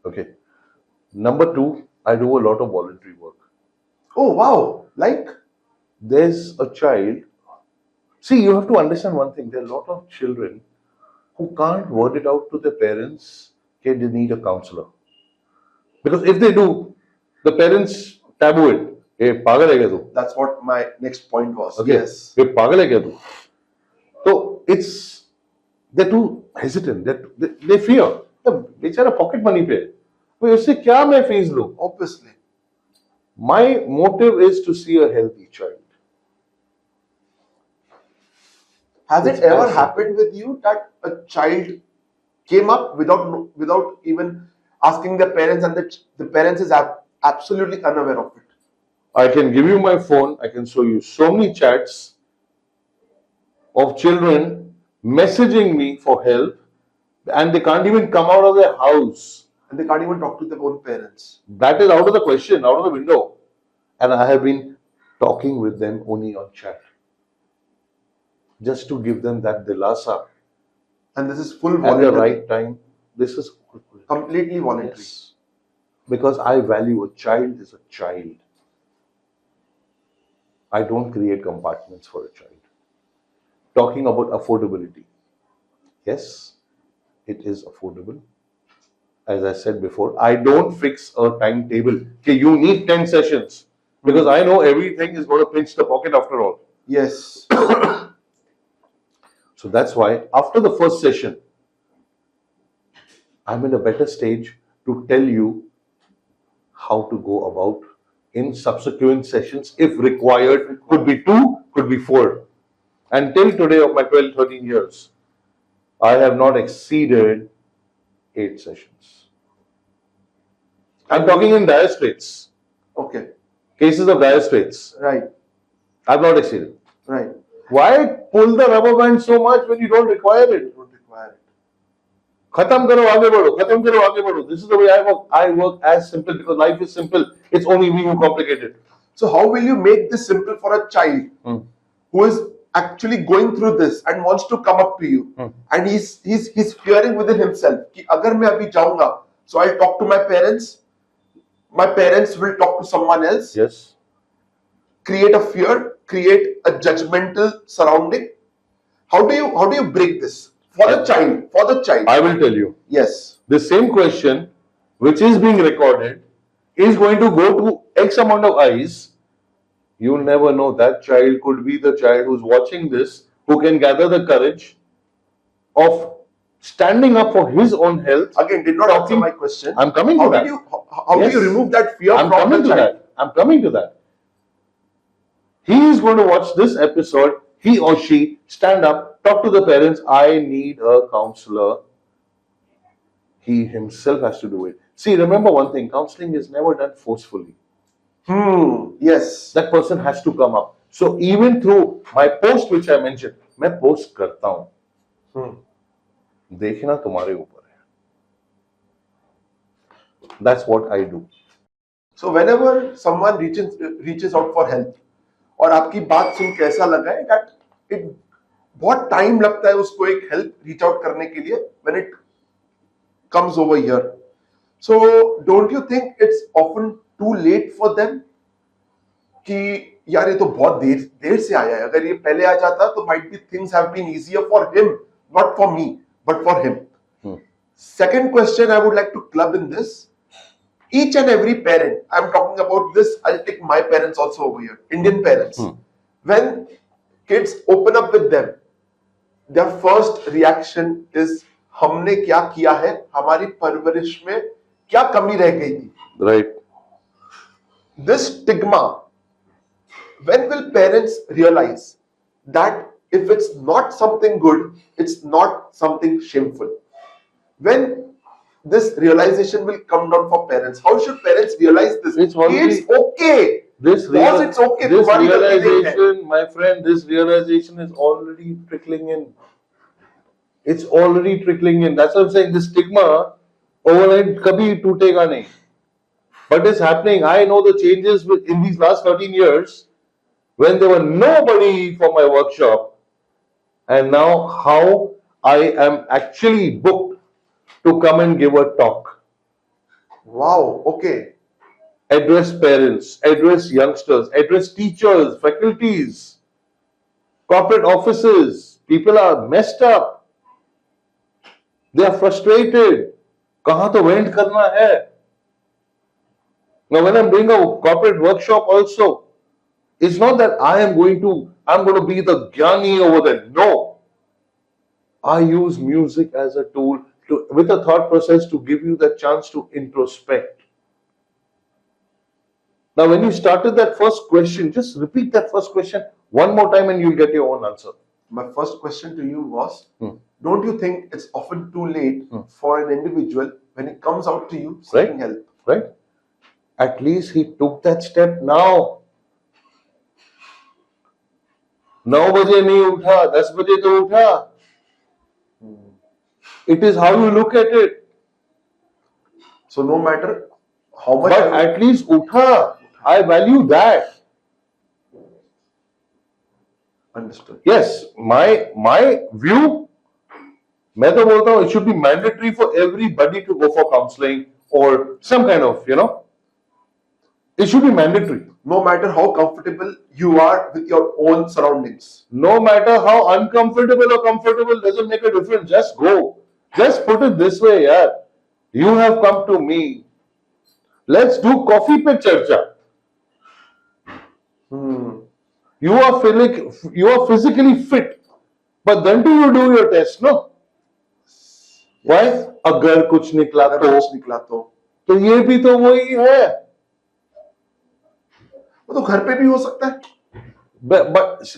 Okay. Number two, I do a lot of voluntary work. Oh wow! Like? There's a child. See, you have to understand one thing. There are a lot of children who can't word it out to their parents that they need a counselor. Because if they do, the parents taboo it. Hey, pagal hai kya tu? That's what my next point was. Okay. Yes. Hey, pagal hai kya tu? So they're too hesitant. They fear. बेचारा pocket money पे. तो उससे क्या मैं fees लूँ? Obviously. My motive is to see a healthy child. Has it ever happened with you that a child came up without even asking the parents, and the parents is absolutely unaware of it? I can give you my phone. I can show you so many chats of children messaging me for help, and they can't even come out of their house. And they can't even talk to their own parents. That is out of the question, out of the window. And I have been talking with them only on chat, just to give them that dilasa. And this is full voluntary. At the right time. This is completely voluntary. Yes. Because I value a child is a child. I don't create compartments for a child. Talking about affordability. Yes, it is affordable. As I said before, I don't fix a timetable. Okay, you need 10 sessions. Because I know everything is going to pinch the pocket after all. Yes. So that's why after the first session, I'm in a better stage to tell you how to go about in subsequent sessions if required. Could be 2, could be 4. Until today of my 12, 13 years, I have not exceeded 8 sessions. I'm talking in dire straits. Okay. Cases of dire straits. Right. I've not exceeded. Right. Why pull the rubber band so much when you don't require it? Don't require it. खत्म करो आगे बढ़ो, खत्म करो आगे बढ़ो. This is the way I work. I work as simple because life is simple. It's only me who complicate it. So how will you make this simple for a child who is actually going through this and wants to come up to you and he's fearing within himself कि अगर मैं अभी जाऊंगा, so I'll talk to my parents will talk to someone else. Yes. Create a fear, create a judgmental surrounding. How do you break this for the child? For the child, I will tell you. Yes. The same question, which is being recorded, is going to go to X amount of eyes. You never know. That child could be the child who's watching this, who can gather the courage of standing up for his own health. Again, did not answer my question. I'm coming to that. How do you remove that fear I'm from coming the to child? that. I'm coming to that. He is going to watch this episode. He or she stand up, talk to the parents. I need a counselor. He himself has to do it. See, remember one thing: counseling is never done forcefully. Yes. That person has to come up. So even through my post which I mentioned, मैं post करता हूँ. देखना तुम्हारे ऊपर है. That's what I do. So whenever someone reaches out for help, और आपकी बात सुन के ऐसा लगा है that it बहुत टाइम लगता है उसको एक हेल्प रीच आउट करने के लिए when it comes over here. So don't you think it's often too late for them? कि यार ये तो बहुत देर से आया है, अगर ये पहले आ जाता तो might be things have been easier for him, not for me, but for him. Second question I would like to club in this. Each and every parent, I'm talking about this, I'll take my parents also over here, Indian parents. When kids open up with them, their first reaction is हमने क्या किया है, हमारी परवरिश में क्या कमी रह गई थी. Right. This stigma, when will parents realize that if it's not something good, it's not something shameful? When this realization will come down for parents? How should parents realize this? It's okay. It's okay. This realization, my friend, this realization is already trickling in. It's already trickling in. That's what I'm saying. This stigma overnight kabhi tootega nahi. But it's happening. I know the changes in these last 13 years when there were nobody for my workshop, and now how I am actually booked to come and give a talk. Wow, okay. Address parents, address youngsters, address teachers, faculties, corporate offices. People are messed up. They are frustrated. कहाँ तो vent करना है? Now when I'm doing a corporate workshop also, it's not that I'm going to be the Gyani over there. No. I use music as a tool with a thought process to give you the chance to introspect. Now, when you started that first question, just repeat that first question one more time and you'll get your own answer. My first question to you was, don't you think it's often too late for an individual when he comes out to you seeking help? Right? At least he took that step now. 9 बजे नहीं उठा, 10 बजे तो उठा. It is how you look at it. So no matter how much, but at least utha. I value that. Understood. Yes, my view, मैं तो बोलता हूँ it should be mandatory for everybody to go for counseling or some kind of, it should be mandatory. No matter how comfortable you are with your own surroundings. No matter how uncomfortable or comfortable, doesn't make a difference. Just go. Just put it this way, yaar. You have come to me. Let's do coffee pe charcha. You are physically fit, but then do you do your test, no? Why? अगर कुछ निकला तो ये भी तो वही है. वो तो घर पे भी हो सकता है. But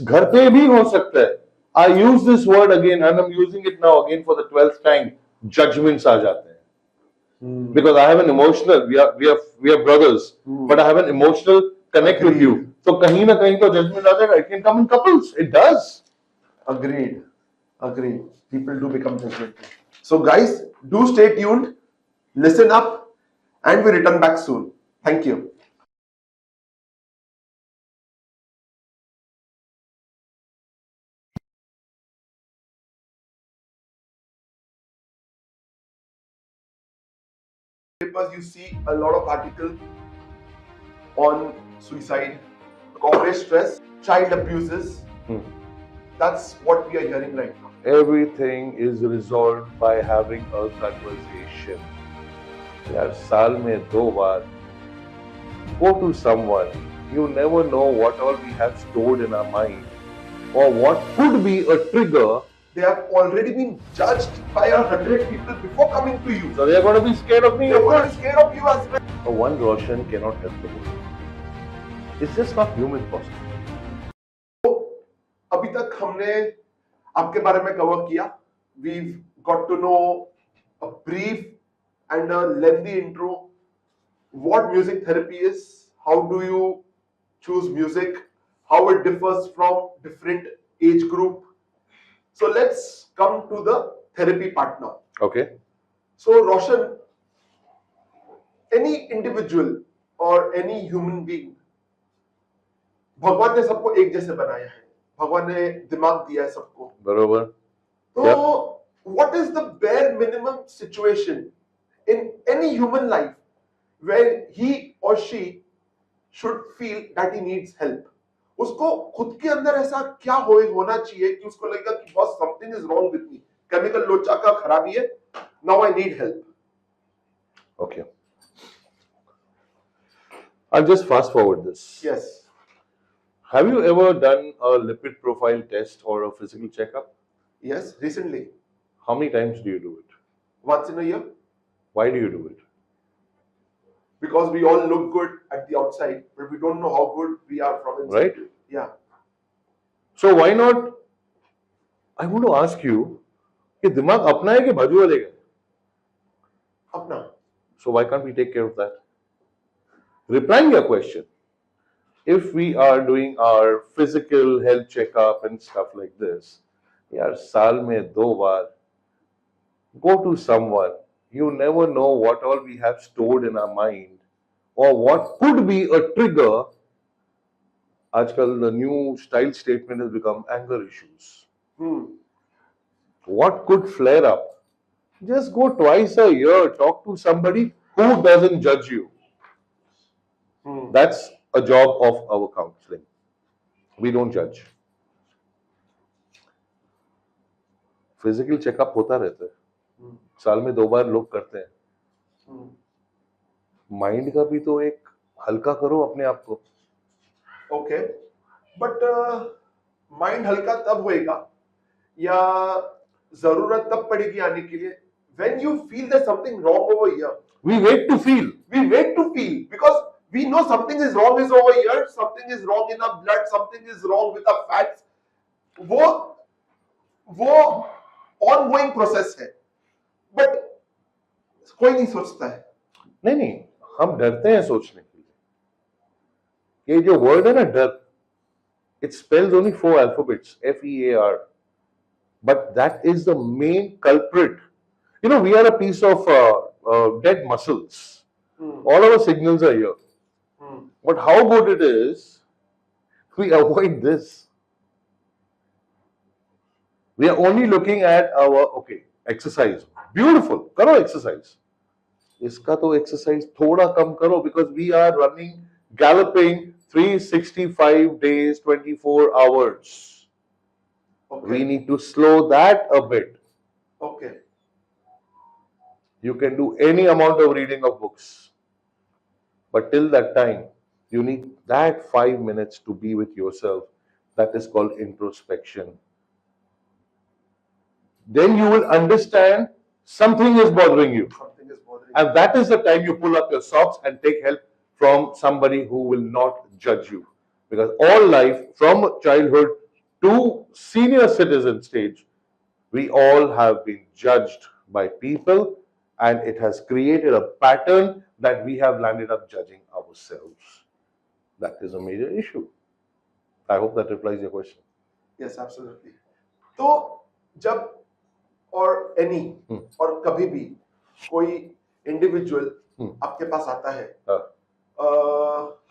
घर पे भी हो सकता है. I use this word again and I'm using it now again for the 12th time. Judgments आ जाते हैं. Because I have an emotional, we are brothers, but I have an emotional connect with you. So कहीं ना कहीं तो judgment आ जाएगा. It can come in couples. It does. Agreed. Agreed. People do become judgmental. So guys, do stay tuned, listen up, and we return back soon. Thank you. Papers you see a lot of articles on suicide, corporate stress, child abuses. That's what we are hearing right now. Everything is resolved by having a conversation. यार साल में 2 बार go to someone. You never know what all we have stored in our mind or what could be a trigger. They have already been judged by 100 people before coming to you. So they are going to be scared of me. They are going to be scared of you as well. One Roshan cannot help the world. It's just not human possible. अभी तक हमने आपके बारे में cover किया. We've got to know a brief and a lengthy intro. What music therapy is, how do you choose music, how it differs from different age group. So let's come to the therapy part now. Okay. So Roshan, any individual or any human being, भगवान ने सबको एक जैसे बनाया है. भगवान ने दिमाग दिया है सबको. बरोबर. So what is the bare minimum situation in any human life where he or she should feel that he needs help? उसको खुद के अंदर ऐसा क्या होना चाहिए कि उसको लगेगा कि बस something is wrong with me, chemical लोचा का खराबी है, now I need help. Okay. I'll just fast forward this. Yes. Have you ever done a lipid profile test or a physical checkup? Yes, recently. How many times do you do it? Once in a year. Why do you do it? Because we all look good at the outside, but we don't know how good we are from inside. Right? Yeah. So why not? I want to ask you, कि दिमाग अपना है कि बाजू वाले का? अपना. So why can't we take care of that? Replying your question, if we are doing our physical health checkup and stuff like this, यार साल में 2 बार go to someone. You never know what all we have stored in our mind or what could be a trigger. Aajkal the new style statement has become anger issues. What could flare up? Just go twice a year, talk to somebody who doesn't judge you. That's a job of our counseling. We don't judge. Physical checkup होता रहता है. साल में 2 बार लोग करते हैं. Mind का भी तो एक हल्का करो अपने आप को. Okay, but माइंड हल्का तब होएगा या जरूरत तब पड़ेगी आने के लिए when you feel there's something wrong over here. We wait to feel. We wait to feel because we know something is wrong is over here, something is wrong in our blood, something is wrong with our fats. वो ongoing process है, but कोई नहीं सोचता है. नहीं, हम डरते हैं सोचने के लिए. ये जो वर्ड है ना डर, it spells only 4 alphabets, FEAR, but that is the main culprit. You know, we are a piece of dead muscles. All our signals are here. But how good it is, we avoid this. We are only looking at our, okay, exercise. Beautiful, करो exercise. इसका तो exercise थोड़ा कम करो because we are running, galloping 365 days, 24 hours. Okay. We need to slow that a bit. Okay. You can do any amount of reading of books. But till that time, you need that 5 minutes to be with yourself. That is called introspection. Then you will understand something is bothering you. Something is bothering you. And that is the time you pull up your socks and take help from somebody who will not judge you. Because all life, from childhood to senior citizen stage, we all have been judged by people, and it has created a pattern that we have landed up judging ourselves. That is a major issue. I hope that replies your question. Yes, absolutely. तो जब और any और कभी भी कोई individual आपके पास आता है,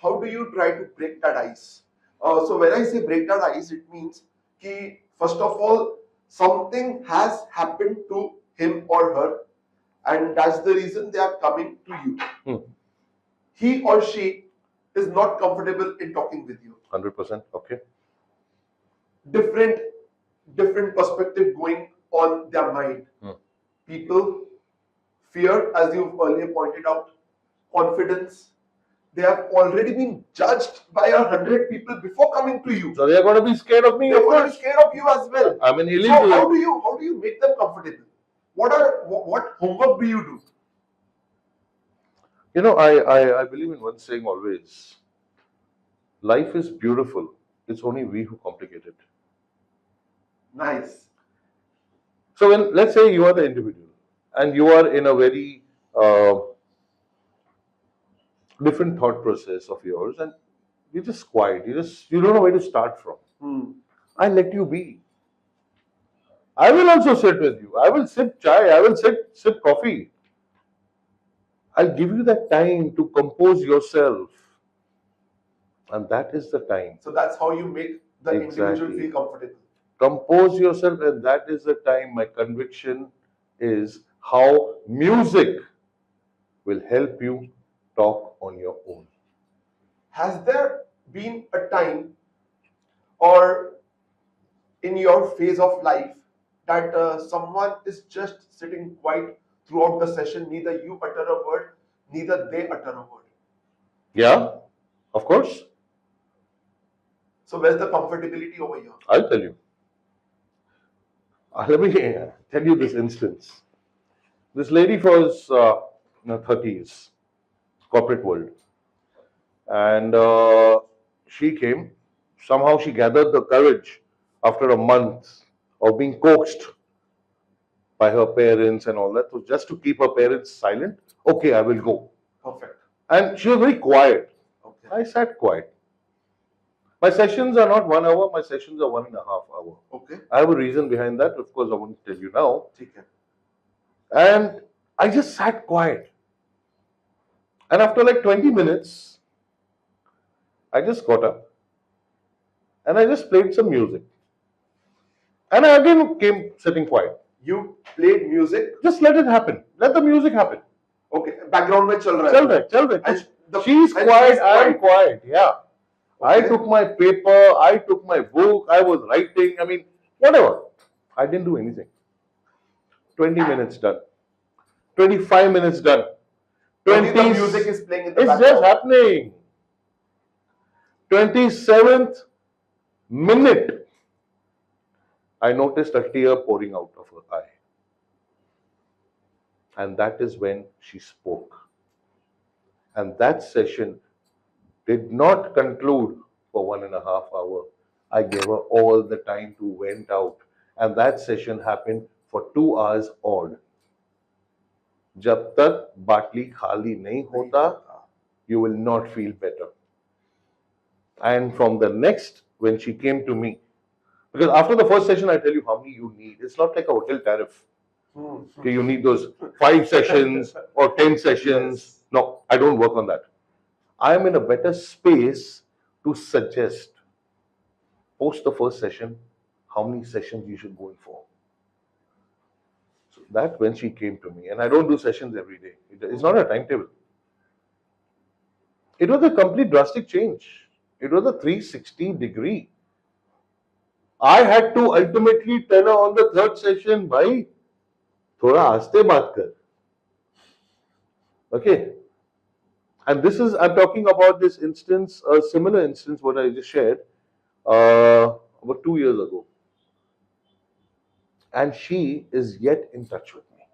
how do you try to break that ice? So when I say break that ice, it means कि first of all something has happened to him or her, and that's the reason they are coming to you. He or she is not comfortable in talking with you. 100%. Okay. Different perspective going on their mind. People, fear, as you've earlier pointed out, confidence. They have already been judged by 100 people before coming to you. So they are going to be scared of me. They're going to be scared of you as well. I'm an alien. So how do you make them comfortable? What homework do you do? You know, I believe in one saying always. Life is beautiful. It's only we who complicate it. Nice. So when, let's say you are the individual and you are in a very different thought process of yours and you're just quiet, you don't know where to start from. I let you be. I will also sit with you. I will sip chai. I will sip coffee. I'll give you that time to compose yourself. And that is the time. So that's how you make the individual feel comfortable. Compose yourself, and that is the time. My conviction is how music will help you talk on your own. Has there been a time or in your phase of life that someone is just sitting quiet throughout the session, neither you utter a word, neither they utter a word? Yeah, of course. So where's the comfortability over here? I'll tell you. Let me tell you this instance. This lady was in her 30s, corporate world. And she came. Somehow she gathered the courage after a month of being coaxed by her parents and all that. So just to keep her parents silent, okay, I will go. Perfect. And she was very quiet. Okay. I sat quiet. My sessions are not 1 hour, my sessions are 1.5 hours. Okay. I have a reason behind that. Of course, I won't tell you now. Okay. And I just sat quiet. And after like 20 minutes, I just got up and I just played some music. And I again came sitting quiet. You played music? Just let it happen. Let the music happen. Okay. Background mein chal raha hai. Chal raha. She's quiet, I am quiet. Yeah. Okay. I took my paper, I took my book, I was writing. I mean, whatever. I didn't do anything. 20 minutes done. 25 minutes done. 20 the music is playing in the background. It's just happening. 27th minute, I noticed a tear pouring out of her eye. And that is when she spoke. And that session did not conclude for 1.5 hours. I gave her all the time to vent out. And that session happened for 2 hours odd. जब तक बाटली खाली नहीं होता, you will not feel better. And from the next, when she came to me, because after the first session, I tell you how many you need. It's not like a hotel tariff. Okay, you need those 5 sessions or 10 sessions. Yes. No, I don't work on that. I am in a better space to suggest, post the first session, how many sessions you should go in for. So that when she came to me, and I don't do sessions every day. It's not a timetable. It was a complete drastic change. It was a 360-degree. I had to ultimately tell her on the third session, bhai, thoda aaste baat kar. Okay. And this is, I'm talking about this instance, a similar instance, what I just shared, about 2 years ago. And she is yet in touch with me.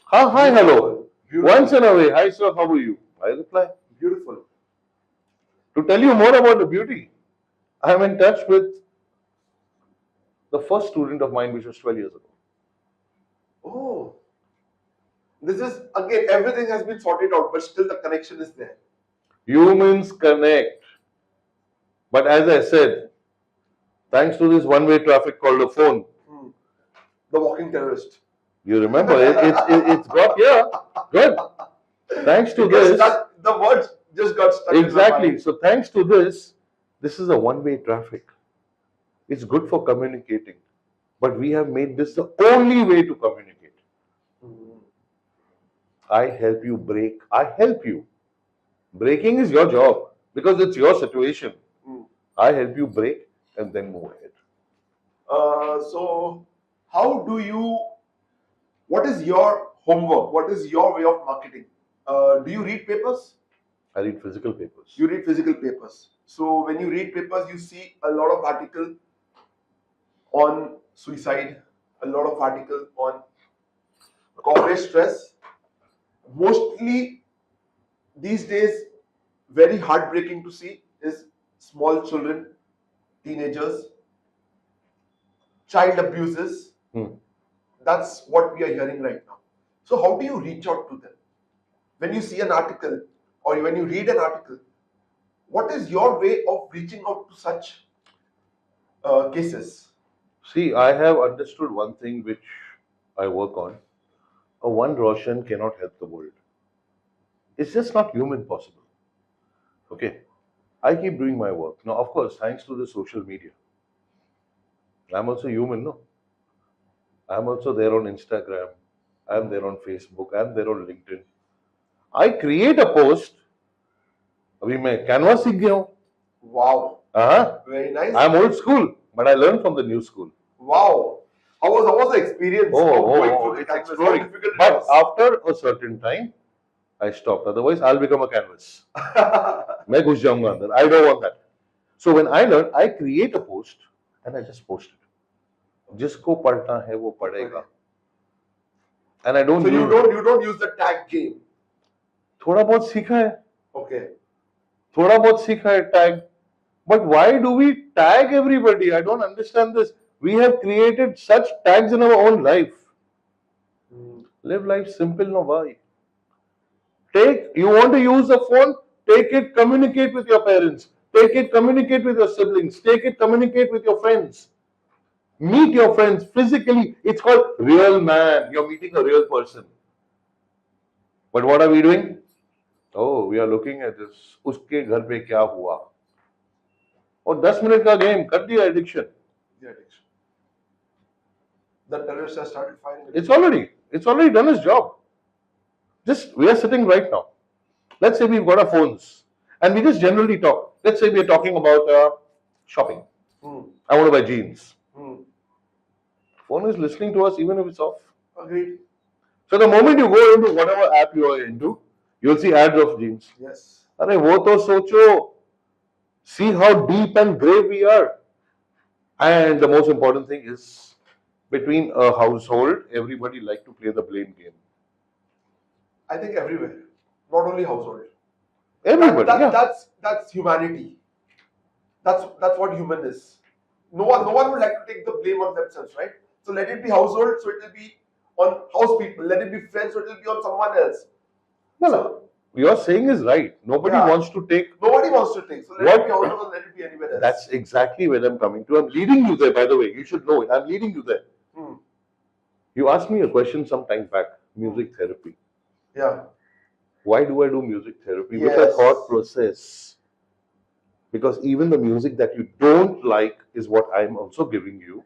Hi, hello. Beautiful. Once in a way, hi sir, how are you? I reply, beautiful. To tell you more about the beauty, I am in touch with the first student of mine, which was 12 years ago. Oh. This is, again, everything has been sorted out, but still the connection is there. Humans connect. But as I said, thanks to this one-way traffic called a phone, The walking terrorist. you remember it's got here. Good. Thanks to It gets this, stuck. The words just got stuck in my exactly. mind. So thanks to this is a one-way traffic. It's good for communicating, but we have made this the only way to communicate. I help you break. I help you. Breaking is your job because it's your situation. I help you break and then move ahead. So, how do you? What is your homework? What is your way of marketing? Do you read papers? I read physical papers. You read physical papers. So when you read papers, you see a lot of article on suicide, a lot of article on corporate stress. Mostly these days, very heartbreaking to see is small children, teenagers, child abuses. That's what we are hearing right now. So how do you reach out to them? When you see an article or when you read an article, what is your way of reaching out to such cases? See, I have understood one thing which I work on. A one Roshan cannot help the world. It's just not human possible. Okay. I keep doing my work. Now, of course, thanks to the social media. I'm also human, no? I'm also there on Instagram. I'm there on Facebook. I'm there on LinkedIn. I create a post. अभी मैं canvas सीख गया हूँ. Wow. Very nice. I'm old school, but I learned from the new school. Wow. How was the experience of going through the It's canvas? exploring. How difficult it But was? after a certain time, I stopped. Otherwise, I'll become a canvas. मैं घुस जाऊंगा अंदर. I don't want that. So when I learned, I create a post and I just post it. जिसको पढ़ना है वो पढ़ेगा. And I don't. So you don't use the tag game. थोड़ा बहुत सीखा है. Okay. थोड़ा बहुत सीखा है tag. But why do we tag everybody? I don't understand this. We have created such tags in our own life. Live life simple, no why? You want to use a phone? Take it, communicate with your parents. Take it, communicate with your siblings. Take it, communicate with your friends. Meet your friends physically. It's called real man. You're meeting a real person. But what are we doing? Oh, we are looking at this. उसके घर पे क्या हुआ? और 10 minute का game कर दिया addiction. The addiction. The terrorists have started firing. It's already done its job. Just we are sitting right now. Let's say we've got our phones and we just generally talk. Let's say we are talking about shopping. I want to buy jeans. Phone is listening to us even if it's off. Agreed. So the moment you go into whatever app you are into, you'll see ads of jeans. Yes. अरे वो तो सोचो. See how deep and grave we are. And the most important thing is, between a household, everybody like to play the blame game. I think everywhere, not only household. Everybody, That's humanity. That's what human is. No one would like to take the blame on themselves, right? So let it be household, so it will be on house people. Let it be friends, so it will be on someone else. No. You're saying is right. Nobody wants to take. Nobody wants to take. So let it be household, or let it be anywhere else. That's exactly where I'm coming to. I'm leading you there, by the way. You should know it. I'm leading you there. You asked me a question some time back. Music therapy. Yeah. Why do I do music therapy? With a thought process. Because even the music that you don't like is what I'm also giving you.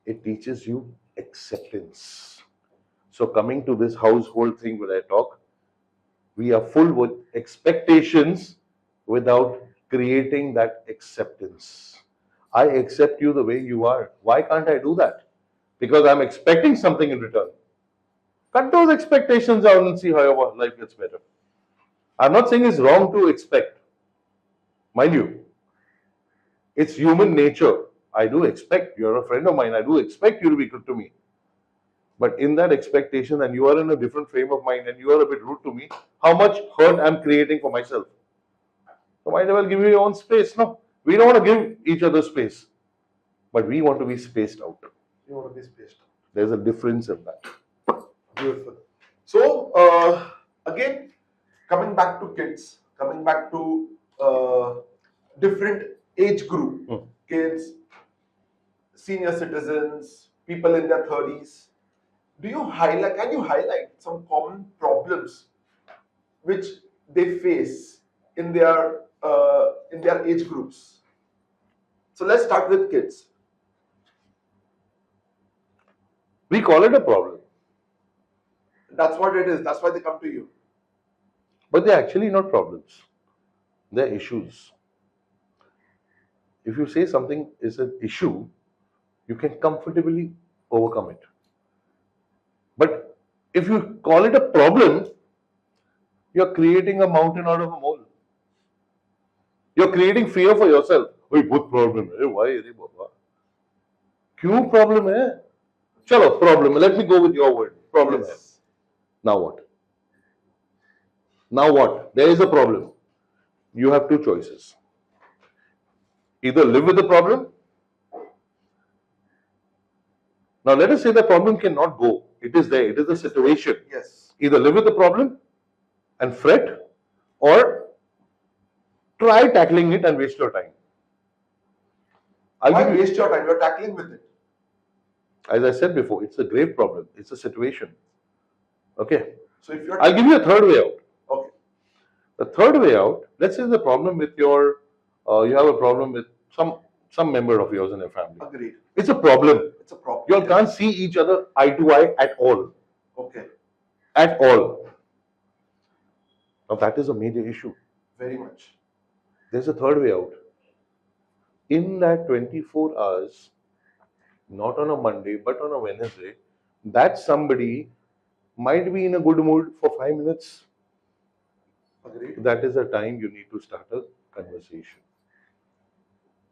It teaches you acceptance. So coming to this household thing where I talk, we are full with expectations without creating that acceptance. I accept you the way you are. Why can't I do that? Because I'm expecting something in return. Cut those expectations down and see how your life gets better. I'm not saying it's wrong to expect. Mind you, it's human nature. I do expect. You're a friend of mine. I do expect you to be good to me. But in that expectation, and you are in a different frame of mind and you are a bit rude to me, how much hurt I'm creating for myself? So might as well give you your own space. No, we don't want to give each other space, but we want to be spaced out. You want to be spaced out. There's a difference in that. Beautiful. So again, coming back to kids, coming back to different age group, kids, senior citizens, people in their 30s. Can you highlight some common problems which they face in their age groups? So let's start with kids. We call it a problem, That's what it is. That's why they come to you. but they're actually not problems. They're issues. If you say something is an issue, you can comfortably overcome it. But if you call it a problem, you're creating a mountain out of a mole. You're creating fear for yourself. Wait, what problem? Why? क्यों problem है? चलो problem. Let me go with your word. Problem है. Now what? Now what? There is a problem. You have two choices. Either live with the problem. Now let us say the problem cannot go. It is there. It is a situation. Yes. Either live with the problem and fret, or try tackling it and waste your time. Why waste your time? You're tackling with it. As I said before, it's a grave problem. It's a situation. Okay. So if you're I'll give you a third way out. Okay. The third way out, let's say the problem with you have a problem with some member of yours in your family. Agreed. It's a problem. It's a problem. You all can't see each other eye to eye at all. Okay. At all. Now that is a major issue. Very much. There's a third way out. In that 24 hours, not on a Monday, but on a Wednesday, that somebody might be in a good mood for 5 minutes. Agreed. That is the time you need to start a conversation.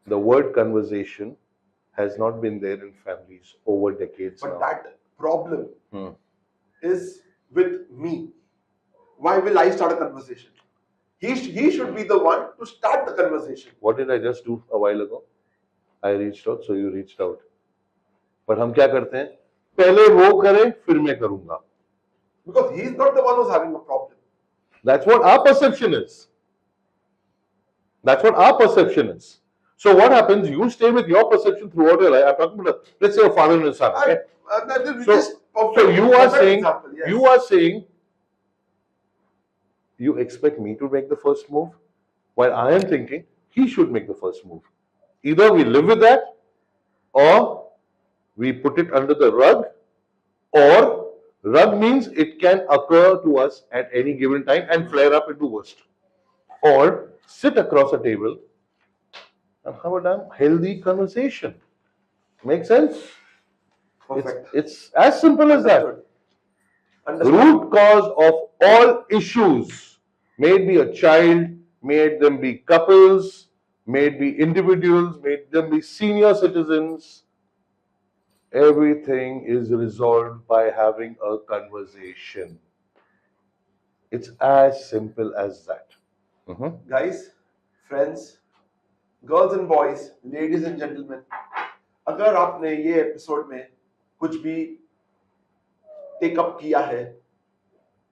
The word conversation has not been there in families over decades But now. that problem is with me. Why will I start a conversation? He should be the one to start the conversation. What did I just do a while ago? I reached out, so you reached out. But हम क्या करते हैं? पहले वो करे, फिर मैं करूँगा. Because he is not the one who's having a problem. That's what our perception is. That's what our perception is. So what happens? You stay with your perception throughout your life. I'm talking about, let's say, a father and a son. Okay? So you are saying, example, yes. you are saying, you expect me to make the first move, while I am thinking he should make the first move. Either we live with that, or we put it under the rug, or rug means it can occur to us at any given time and flare up into worst. Or sit across a table and have a damn healthy conversation. Make sense? Perfect. It's as simple as that. Understood. Root cause of all issues, may it be a child, may them be couples, may it be individuals, may them be senior citizens, everything is resolved by having a conversation. It's as simple as that. Guys, friends, girls and boys, ladies and gentlemen, अगर आपने ये episode में कुछ भी take up किया है,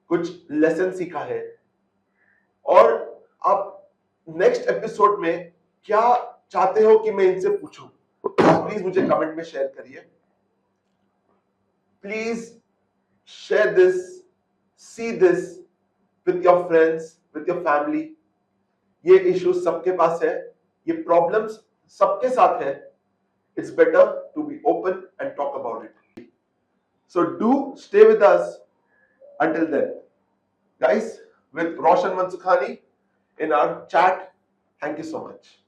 कुछ lesson सीखा है, और आप नेक्स्ट एपिसोड में क्या चाहते हो कि मैं इनसे पूछूं, प्लीज मुझे कमेंट में शेयर करिए. Please share this, see this with your friends, with your family. ये issues सबके पास है, ये problems सबके साथ है. It's better to be open and talk about it. So do stay with us until then. Guys, with Roshan Mansukhani in our chat, thank you so much.